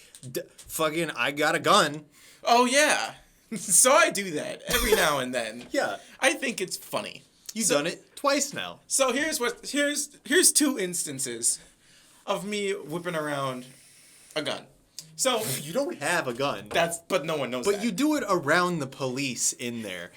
fucking, I got a gun. Oh yeah, so I do that every now and then. Yeah, I think it's funny. You've done it twice now. So here's two instances of me whipping around a gun. So you don't have a gun. But no one knows that. But you do it around the police in there.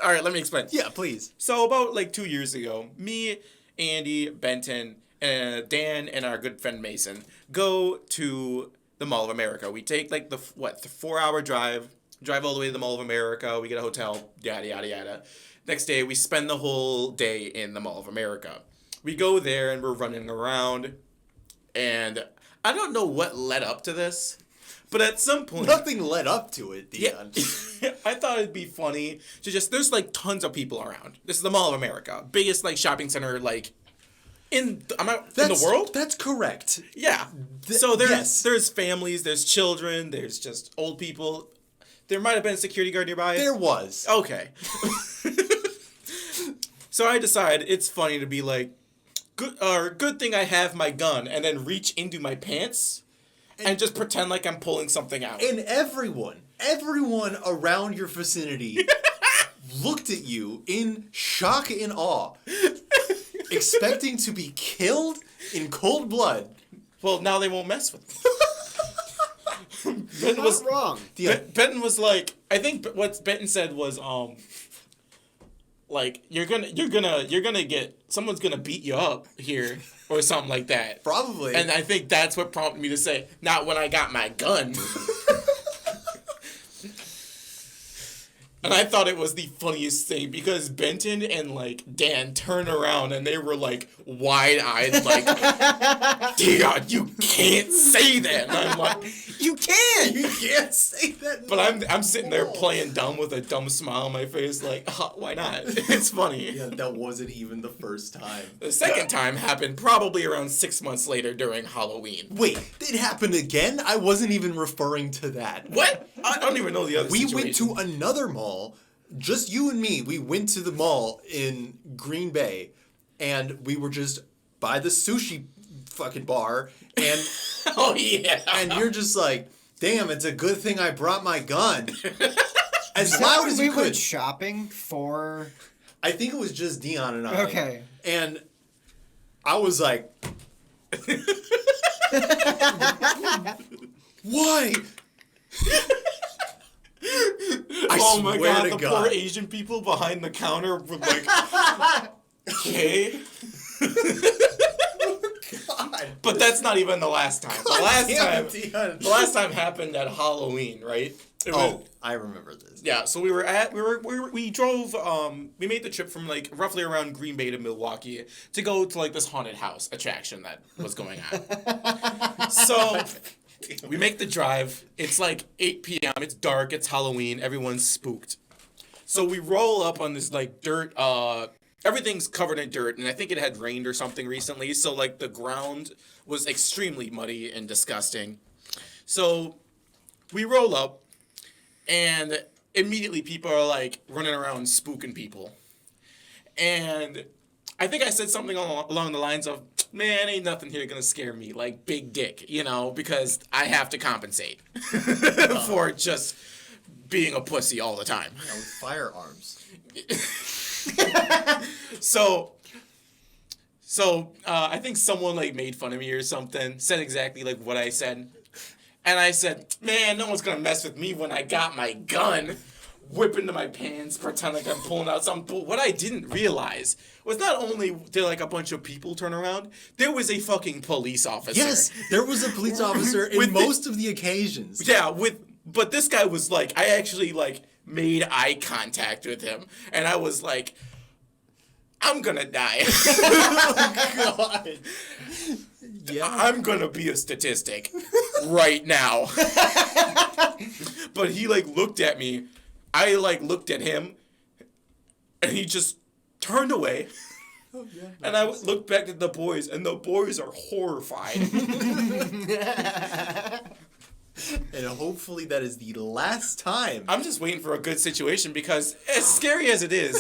All right, let me explain. Yeah, please. So about like 2 years ago, me, Andy, Benton, Dan, and our good friend Mason go to the Mall of America. We take like the 4-hour drive all the way to the Mall of America. We get a hotel, yada, yada, yada. Next day, we spend the whole day in the Mall of America. We go there and we're running around. And I don't know what led up to this, but at some point... Nothing led up to it, Deion. Yeah, I thought it'd be funny to there's like tons of people around. This is the Mall of America. Biggest like shopping center like in the world? That's correct. Yeah. So there's families, there's children, there's just old people. There might have been a security guard nearby. There was. Okay. So I decide it's funny to be like, good thing I have my gun, and then reach into my pants and just pretend like I'm pulling something out. And everyone around your vicinity looked at you in shock and awe, expecting to be killed in cold blood. Well, now they won't mess with me. Benton was Not wrong. Benton was like, I think what Benton said was like you're gonna get someone's gonna beat you up here or something like that. Probably. And I think that's what prompted me to say, not when I got my gun. And I thought it was the funniest thing because Benton and like Dan turned around and they were like wide-eyed, like, Deion, you can't say that. And I'm like, You can. You can't say that. but I'm sitting there playing dumb with a dumb smile on my face, like, why not? It's funny. Yeah, that wasn't even the first time. The second time happened probably around 6 months later during Halloween. Wait, it happened again? I wasn't even referring to that. What? I don't even know the other We situation. went to another mall, just you and me. We went to the mall in Green Bay, and we were just by the sushi fucking bar, and Oh, yeah. and you're just like, damn, it's a good thing I brought my gun. As Is that loud when as we you went could. shopping for? I think it was just Deion and I. Okay. And I was like, why? Oh my swear god, to the God. poor Asian people behind the counter were like, okay. God. But that's not even the last time. The last Damn time, it, Deion. the last time happened at Halloween, right? It was, Oh, I remember this. yeah. So we drove. We made the trip from like roughly around Green Bay to Milwaukee to go to like this haunted house attraction that was going on. So we make the drive. It's like 8 p.m. It's dark. It's Halloween. Everyone's spooked. So we roll up on this like dirt. Everything's covered in dirt, and I think it had rained or something recently. So like the ground was extremely muddy and disgusting. So we roll up, and immediately people are like running around spooking people. And I think I said something along the lines of, man, ain't nothing here gonna scare me, like big dick, you know, because I have to compensate for just being a pussy all the time. Yeah, with firearms. So I think someone like made fun of me or something, said exactly like what I said. And I said, man, no one's gonna mess with me when I got my gun. Whip into my pants, pretend like I'm pulling out something. But what I didn't realize was not only did like a bunch of people turn around, there was a fucking police officer. Yes, there was a police officer in With the- most of the occasions. Yeah, but this guy was like, I actually like made eye contact with him, and I was like, I'm gonna die. God. Yeah. I'm gonna be a statistic right now. But he like looked at me. I like looked at him, and he just turned away. Oh, yeah. And I looked back at the boys, and the boys are horrified. And hopefully that is the last time. I'm just waiting for a good situation because, as scary as it is,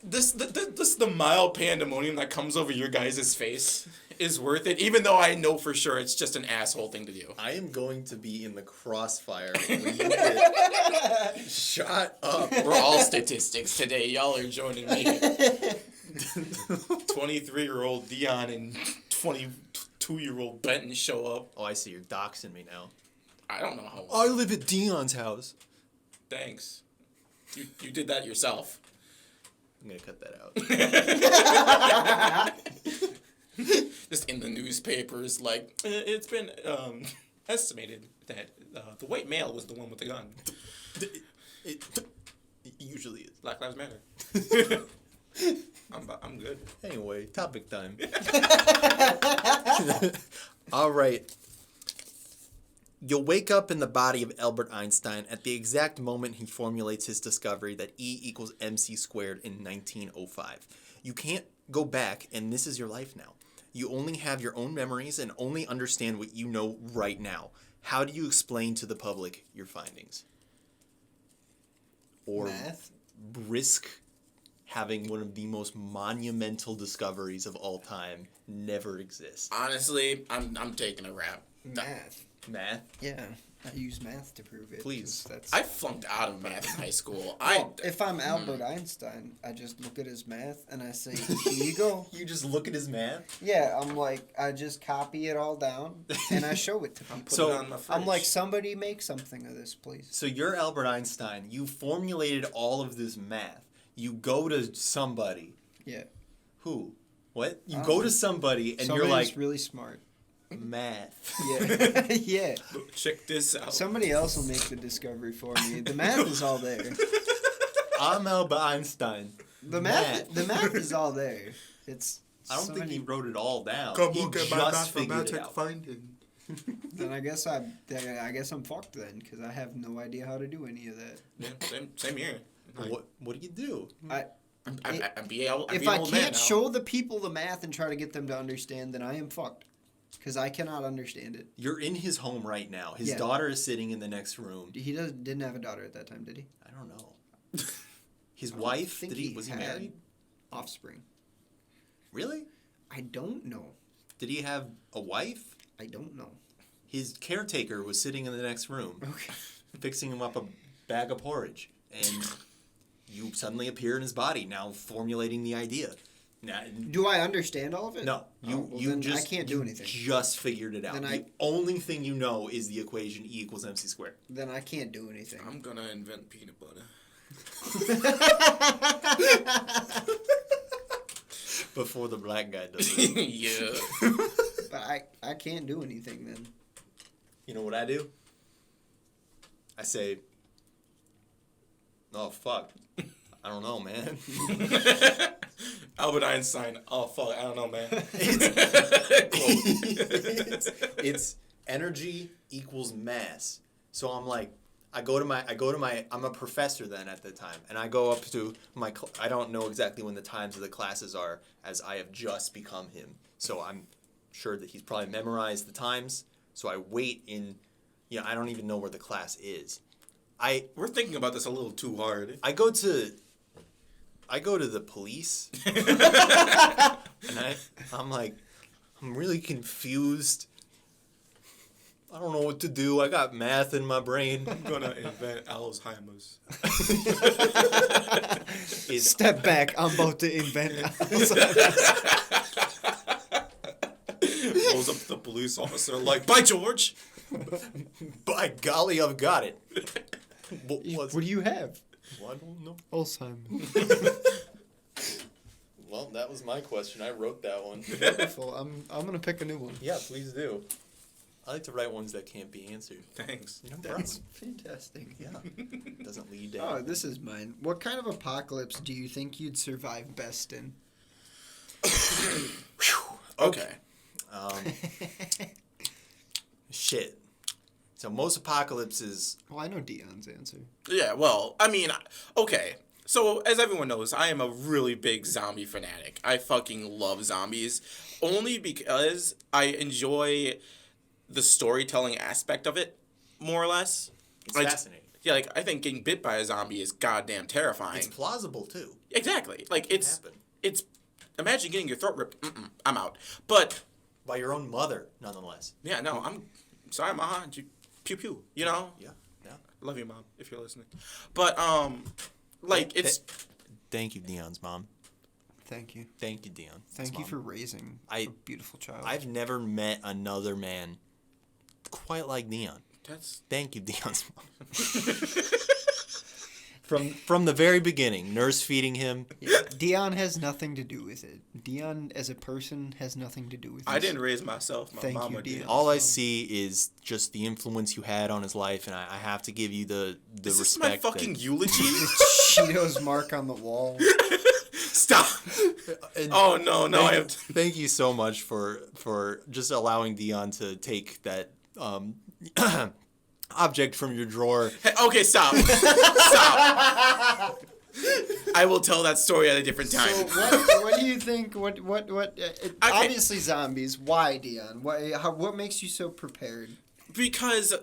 the mild pandemonium that comes over your guys' face is worth it, even though I know for sure it's just an asshole thing to do. I am going to be in the crossfire when you get shot up. We're all statistics today. Y'all are joining me. 23-year-old Deion and 22-year-old Benton show up. Oh, I see. You're doxing me now. I don't know how. I live at Deion's house. Thanks. You did that yourself. I'm going to cut that out. Just in the newspapers, like, it's been estimated that the white male was the one with the gun. It usually is. Black Lives Matter. I'm good. Anyway, topic time. All right. You'll wake up in the body of Albert Einstein at the exact moment he formulates his discovery that E equals mc squared in 1905. You can't go back, and this is your life now. You only have your own memories and only understand what you know right now. How do you explain to the public your findings? Or Math? risk having one of the most monumental discoveries of all time never exist? Honestly, I'm taking a rap. Math. Math? Yeah, I use math to prove it. 'cause Please. That's I flunked out of math in high school. well, if I'm Albert Einstein, I just look at his math and I say, "Here you go." You just look at his math? Yeah, I'm like, I just copy it all down and I show it to people. Put So, it on my fridge. I'm like, somebody make something of this, please. So you're Albert Einstein. You formulated all of this math. You go to somebody. Yeah. Who? What? You I go don't to know. somebody and Somebody's you're like, really smart. math. Yeah. Yeah. check this out. Somebody else will make the discovery for me. The math is all there. I'm Albert Einstein. The math is all there. It's I don't think he wrote it all down. Come he look at just my figured it mathematic out. finding. Then I guess I'm fucked then because I have no idea how to do any of that. Yeah, same here. What do you do? I'm being old If man I can't now. show the people the math and try to get them to understand, then I am fucked. Because I cannot understand it. You're in his home right now. His Yeah. daughter is sitting in the next room. He didn't have a daughter at that time, did he? I don't know. His I don't wife? think Was he had married? Offspring. Really? I don't know. Did he have a wife? I don't know. His caretaker was sitting in the next room, Okay. fixing him up a bag of porridge, and you suddenly appear in his body, now formulating the idea. Now, Do I understand all of it? no, Well, you then just I can't do anything. Just figured it out. Then The only thing you know is the equation E equals MC squared. Then I can't do anything. I'm gonna invent peanut butter. Before the black guy does it. Yeah. But I can't do anything then. You know what I do? I say, oh, fuck. I don't know, man. Albert Einstein. Oh fuck, I don't know, man. It's energy equals mass. So I'm like, I'm a professor then at the time, and I go up to I don't know exactly when the times of the classes are, as I have just become him. So I'm sure that he's probably memorized the times. So I wait I don't even know where the class is. We're thinking about this a little too hard. I go to the police, and I'm like, I'm really confused. I don't know what to do. I got math in my brain. I'm gonna invent Alzheimer's. Step back. I'm about to invent. Rolls up to the police officer like, "By George!" By golly, I've got it. What do you have? Well, I don't know. Alzheimer's. Well, that was my question. I wrote that one. Wonderful. I'm gonna pick a new one. Yeah, please do. I like to write ones that can't be answered. Thanks. No That's problem. fantastic. Yeah. Doesn't lead to Oh, anything. this is mine. What kind of apocalypse do you think you'd survive best in? Okay. Shit. So most apocalypses. Well, I know Dion's answer. Yeah, well, I mean, okay. So, as everyone knows, I am a really big zombie fanatic. I fucking love zombies. Only because I enjoy the storytelling aspect of it, more or less. It's Like, fascinating. Yeah, like, I think getting bit by a zombie is goddamn terrifying. It's plausible too. Exactly. Like, it's... happen. It's... Imagine getting your throat ripped. I'm out. But... By your own mother, nonetheless. Yeah, no, I'm sorry, Ma. Pew pew. You know? Yeah. Yeah. Love you, Mom, if you're listening. But, like, it's... Thank you, Dion's mom. Thank you. Thank you, Dion. Thank you for raising a beautiful child. I've never met another man quite like Dion. That's... Thank you, Dion's mom. From the very beginning, nurse feeding him. Yeah, Dion has nothing to do with it. Dion, as a person, has nothing to do with it. I didn't raise myself. My Thank mama you, did. Dion. All I see is just the influence you had on his life, and I have to give you the Is this respect. my fucking eulogy? Cheetos mark on the wall. Stop. Oh, no, I have to... Thank you so much for just allowing Dion to take that object from your drawer. Hey, okay, stop. Stop. I will tell that story at a different time. So what do you think? Obviously zombies. Why, Dion? What makes you so prepared? Because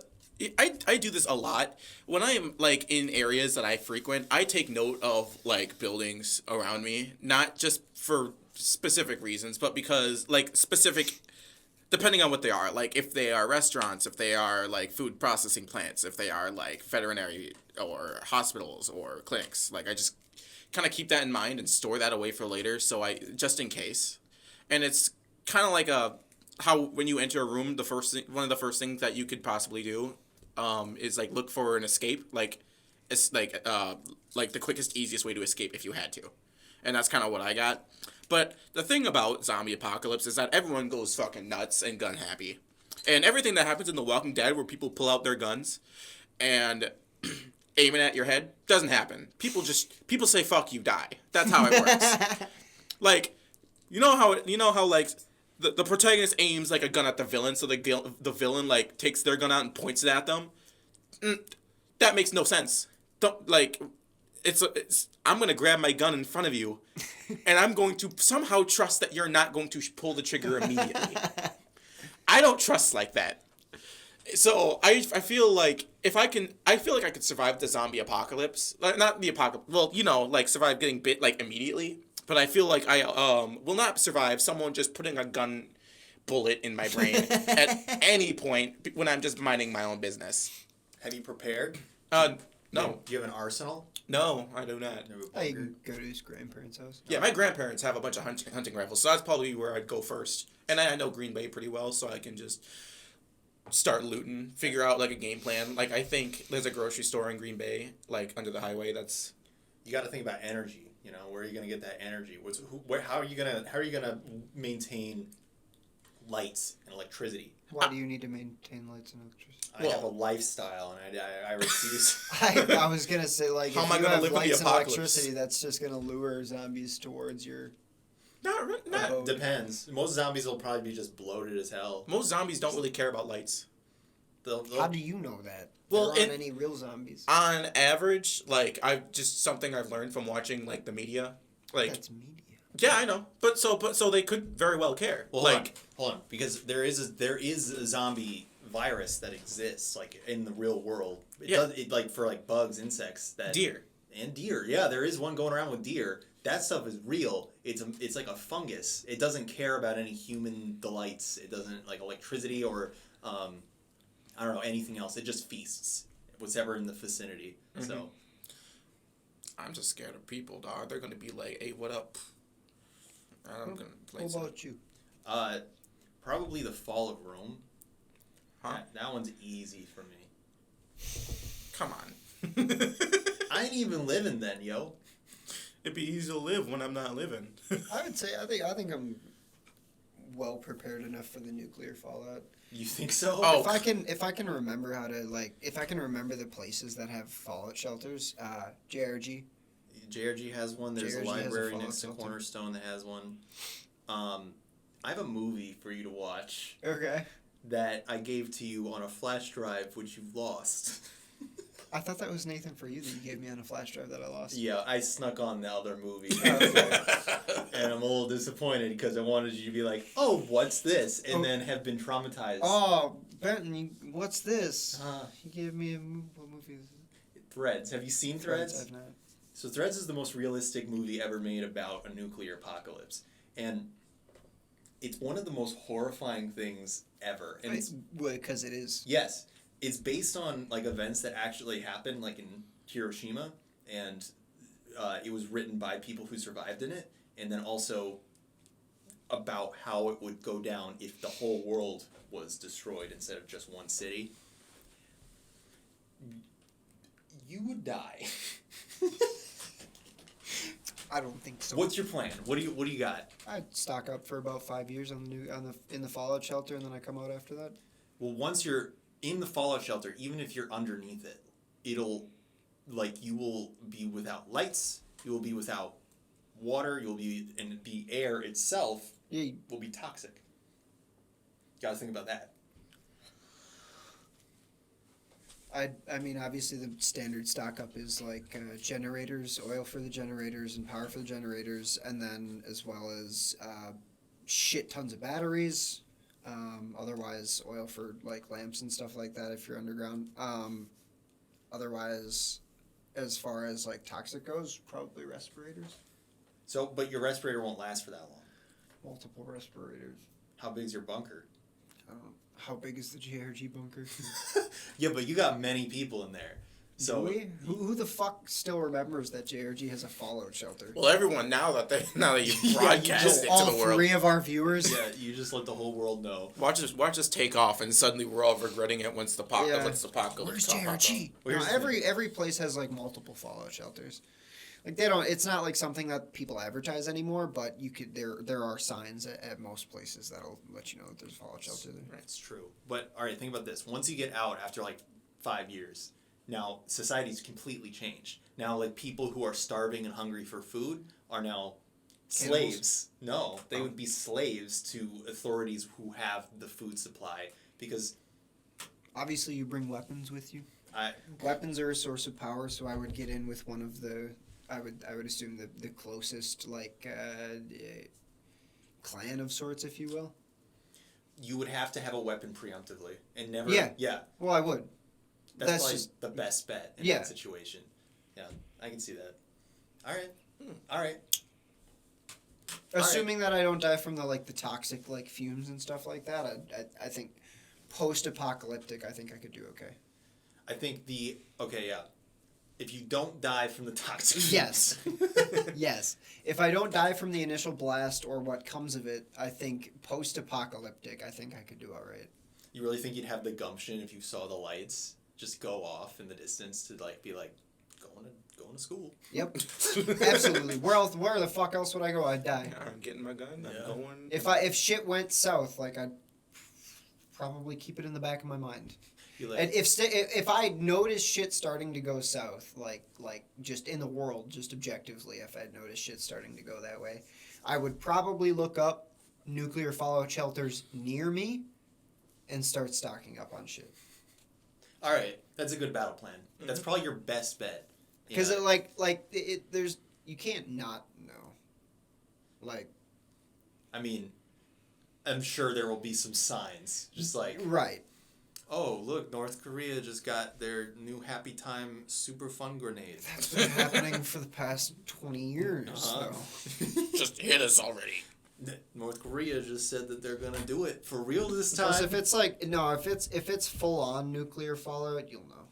I do this a lot. When I am, like, in areas that I frequent, I take note of, like, buildings around me. Not just for specific reasons, but because, like, specific depending on what they are, like if they are restaurants, if they are like food processing plants, if they are like veterinary or hospitals or clinics, like I just kind of keep that in mind and store that away for later, so I just in case. And it's kind of like how when you enter a room, one of the first things that you could possibly do, is like look for an escape, like it's like the quickest, easiest way to escape if you had to, and that's kind of what I got. But the thing about zombie apocalypse is that everyone goes fucking nuts and gun happy. And everything that happens in The Walking Dead where people pull out their guns and aim it at your head doesn't happen. People say fuck you, die. That's how it works. Like, you know how like the protagonist aims like a gun at the villain, so the villain like takes their gun out and points it at them. That makes no sense. Don't like it's I'm going to grab my gun in front of you, and I'm going to somehow trust that you're not going to pull the trigger immediately. I don't trust like that. So I feel like I feel like I could survive the zombie apocalypse. Like, not the apocalypse. Well, like survive getting bit like immediately. But I feel like I will not survive someone just putting a gun bullet in my brain at any point when I'm just minding my own business. Have you prepared? No. Do you have an arsenal? No, I do not. You can go to his grandparents' house. Yeah, my grandparents have a bunch of hunting rifles, so that's probably where I'd go first. And I know Green Bay pretty well, so I can just start looting, figure out like a game plan. Like I think there's a grocery store in Green Bay, like under the highway. That's you got to think about energy. Where are you gonna get that energy? How are you gonna maintain lights and electricity? Why do you need to maintain lights and electricity? I have a lifestyle, and I refuse. I was gonna say, like, how if am I you gonna have live with the lights and apocalypse? electricity, that's just gonna lure zombies towards your. Not Depends. Most zombies will probably be just bloated as hell. most zombies don't really care about lights. How do you know that? Well, there aren't any real zombies. On average, like something I've learned from watching like the media, like That's media. yeah, I know, but so they could very well care. Well, like hold on, because there is a zombie virus that exists like in the real world. It like for like bugs, insects, deer. Yeah, there is one going around with deer. That stuff is real. It's like a fungus. It doesn't care about any human delights. It doesn't like electricity or I don't know, anything else. It just feasts whatever in the vicinity. Mm-hmm. So I'm just scared of people, dog. They're gonna be like, "Hey, what up?" I'm gonna play. What about you? Probably the Fall of Rome. Huh? That one's easy for me. Come on. I ain't even living then, yo. It'd be easy to live when I'm not living. I would say I think I'm well prepared enough for the nuclear fallout. You think so? Oh. If I can remember how to if I can remember the places that have fallout shelters, JRG. JRG has one. There's JRG a library has a next to fallout Cornerstone that has one. I have a movie for you to watch Okay. that I gave to you on a flash drive, which you've lost. I thought that was Nathan for you that you gave me on a flash drive that I lost. Yeah, I snuck on the other movie. Okay. And I'm a little disappointed because I wanted you to be like, oh, what's this? And then have been traumatized. Oh, Benton, what's this? He gave me what movie is it? Threads. Have you seen Threads? I've not. So Threads is the most realistic movie ever made about a nuclear apocalypse. And it's one of the most horrifying things ever. And it's because it is. Yes. It's based on like events that actually happened, like in Hiroshima, and it was written by people who survived in it, and then also about how it would go down if the whole world was destroyed instead of just one city. You would die. I don't think so. What's your plan? What do you got? I'd stock up for about 5 years in the fallout shelter, and then I come out after that. Well, once you're in the fallout shelter, even if you're underneath it, you will be without lights, you will be without water, and the air itself will be toxic. You gotta think about that. I mean, obviously the standard stock up is like generators, oil for the generators and power for the generators, and then as well as shit tons of batteries. Otherwise, oil for like lamps and stuff like that if you're underground. Otherwise, as far as like toxic goes, probably respirators. So, but your respirator won't last for that long. Multiple respirators. How big's your bunker? How big is the JRG bunker? Yeah, but you got many people in there. So Do we? Who the fuck still remembers that JRG has a fallout shelter? Well, everyone now that you Yeah, broadcast it All to the world. 3 of our viewers. yeah, you just let the whole world know. Watch us take off, and suddenly we're all regretting it once the apocalypse Where's pop up. JRG? Where's No, every place has like multiple fallout shelters. Like they don't. It's not like something that people advertise anymore. But you could. There are signs at most places that'll let you know that there's a fallout shelter there. That's true. But all right, think about this. Once you get out after like 5 years, now society's completely changed. Now like people who are starving and hungry for food are now slaves. No, they would be slaves to authorities who have the food supply because Obviously, you bring weapons with you. I Weapons are a source of power, so I would get in with one of the. I would assume the closest clan of sorts, if you will. you would have to have a weapon preemptively and never. Yeah. Yeah. Well, I would. That's That's probably just- the best bet in Yeah. that situation. Yeah, I can see that. All right. All right. Assuming that I don't die from the toxic fumes and stuff like that, I think post-apocalyptic, I think I could do okay. I think if you don't die from the toxic Yes. fumes- Yes. If I don't die from the initial blast or what comes of it, I think post-apocalyptic, I think I could do all right. You really think you'd have the gumption if you saw the lights just go off in the distance to be like going to school? Yep. Absolutely. Where the fuck else would I go? I'd die. I'm getting my gun. Yeah. I'm going. If shit went south, I'd probably keep it in the back of my mind. Be like, And if I notice shit starting to go south, like just in the world, just objectively, if I'd notice shit starting to go that way, I would probably look up nuclear fallout shelters near me and start stocking up on shit. all right, that's a good battle plan. That's probably your best bet. You Because know? there's you can't not know. I mean, I'm sure there will be some signs, just like, Right. oh, look, North Korea just got their new Happy Time super fun grenade. That's been happening for the past 20 years. Uh-huh. So. Just hit us already. North Korea just said that they're gonna do it for real this time. Plus, if it's full on nuclear fallout, you'll know.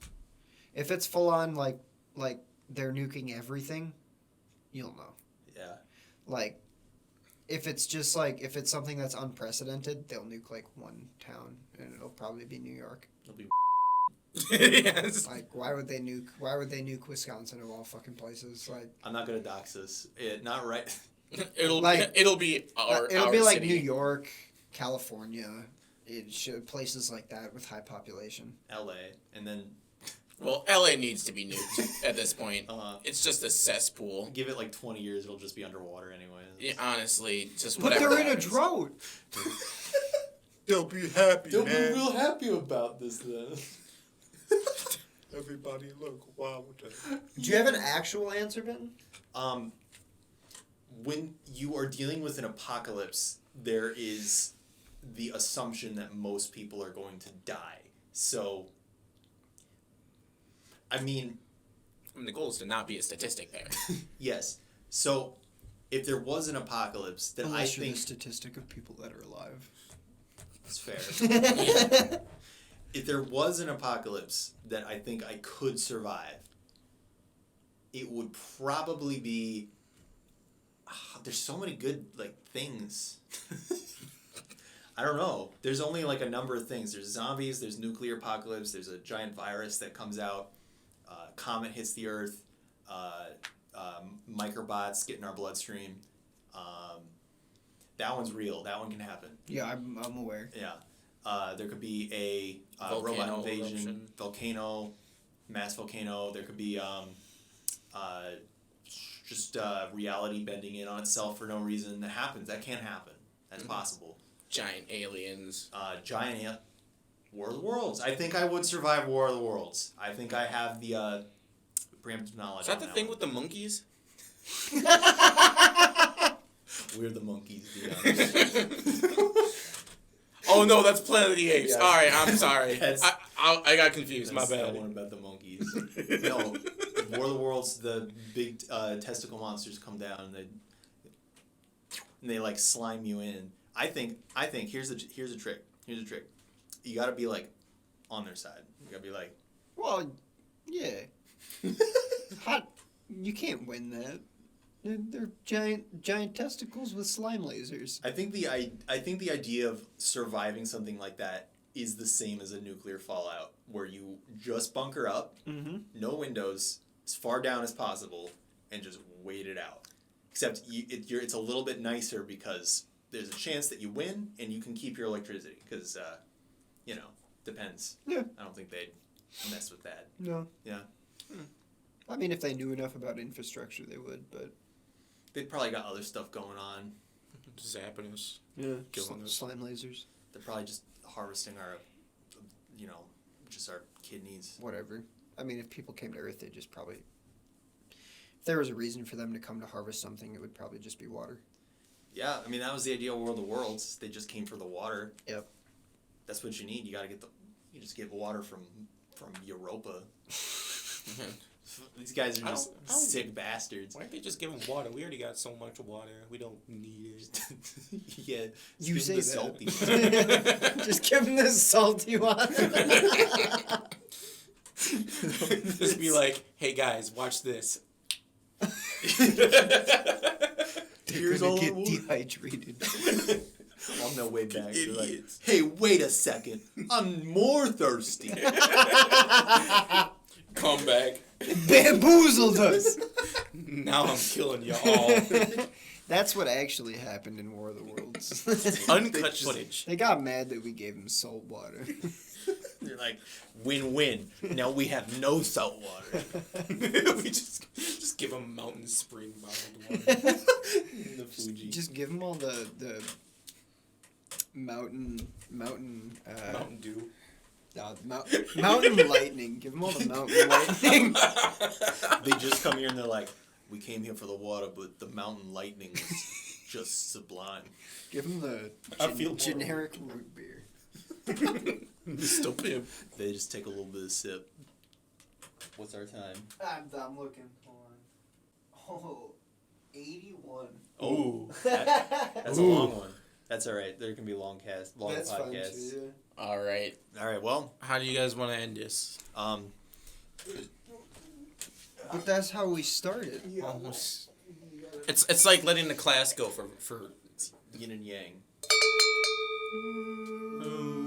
If it's full on like they're nuking everything, you'll know. Yeah. Like, if it's just if it's something that's unprecedented, they'll nuke one town, and it'll probably be New York. It'll be Yes. Why would they nuke? Why would they nuke Wisconsin of all fucking places? I'm not gonna dox this. Not right. It'll be our like city. New York, California, places like that with high population. L.A. and then Well, LA needs to be nuked at this point. Uh-huh. It's just a cesspool. give it 20 years, it'll just be underwater anyway. Yeah, honestly, just But whatever. they're in a happens. drought. They'll be happy, They'll be real happy about this then. Everybody look wild. Do you have an actual answer, Ben? When you are dealing with an apocalypse, there is the assumption that most people are going to die. So, I mean, the goal is to not be a statistic there. yes. So, if there was an apocalypse, then Unless I you're think the statistic of people that are alive. it's fair. If there was an apocalypse that I think I could survive, it would probably be. There's so many good things. I don't know. There's only a number of things. There's zombies. There's nuclear apocalypse. There's a giant virus that comes out. Comet hits the Earth. Microbots get in our bloodstream. That one's real. That one can happen. Yeah, I'm aware. Yeah. There could be a Volcano robot invasion, eruption. volcano, mass volcano. There could be just reality bending in on itself for no reason. That happens. That can happen. That's possible. Giant aliens. War of the Worlds. I think I would survive War of the Worlds. I think I have the preemptive knowledge. Is that on the thing one. with the monkeys? We're the monkeys, Deion. Oh no, that's Planet of the Apes. Yeah. All right, I'm sorry. That's- I got confused. My That's bad. that one about the monkeys. No, War of the Worlds. The big testicle monsters come down and they slime you in. I think here's a trick. Here's a trick. You gotta be like on their side. You gotta be like, Well, yeah. You can't win that. They're giant testicles with slime lasers. I think the idea of surviving something like that is the same as a nuclear fallout, where you just bunker up, no windows, as far down as possible, and just wait it out. Except it's a little bit nicer because there's a chance that you win and you can keep your electricity because, depends. Yeah. I don't think they'd mess with that. No. Yeah. I mean, if they knew enough about infrastructure, they would, but... They've probably got other stuff going on. Zapping us. Yeah. Killing us. Slime lasers. They're probably just harvesting our, just our kidneys. Whatever. I mean, if people came to Earth, they'd just probably... If there was a reason for them to come to harvest something, it would probably just be water. Yeah, I mean, that was the idea of World of Worlds. They just came for the water. Yep. That's what you need. You gotta you just get water from Europa. These guys are just I don't sick bastards. Why don't they just give them water? We already got so much water. We don't need it. Yeah. You say the that. salty. Just give them this salty water. Just be like, hey guys, watch this. Here's They're all gonna the get water. dehydrated. On their way back, they're like, Idiots. hey, wait a second. I'm more thirsty. Come back. Bamboozled us. Now I'm killing you all. That's what actually happened in War of the Worlds. Uncut footage. They got mad that we gave them salt water. They're like, win-win. Now we have no salt water. We just give them mountain spring bottled water. The Fuji. Just give them all the mountain Mountain Dew. mountain lightning. Give them all the mountain lightning. They just come here and they're like, we came here for the water, but the mountain lightning was just sublime. Give them the I feel generic root beer. Still pimp. They just take a little bit of sip. What's our time? I'm looking. Hold on. Oh, 81. Oh. That's a long one. That's all right. There can be long That's podcasts. fine too. All right. All right. Well, How do you guys want to end this? But that's how we started. Almost. It's like letting the class go for yin and yang. Mm.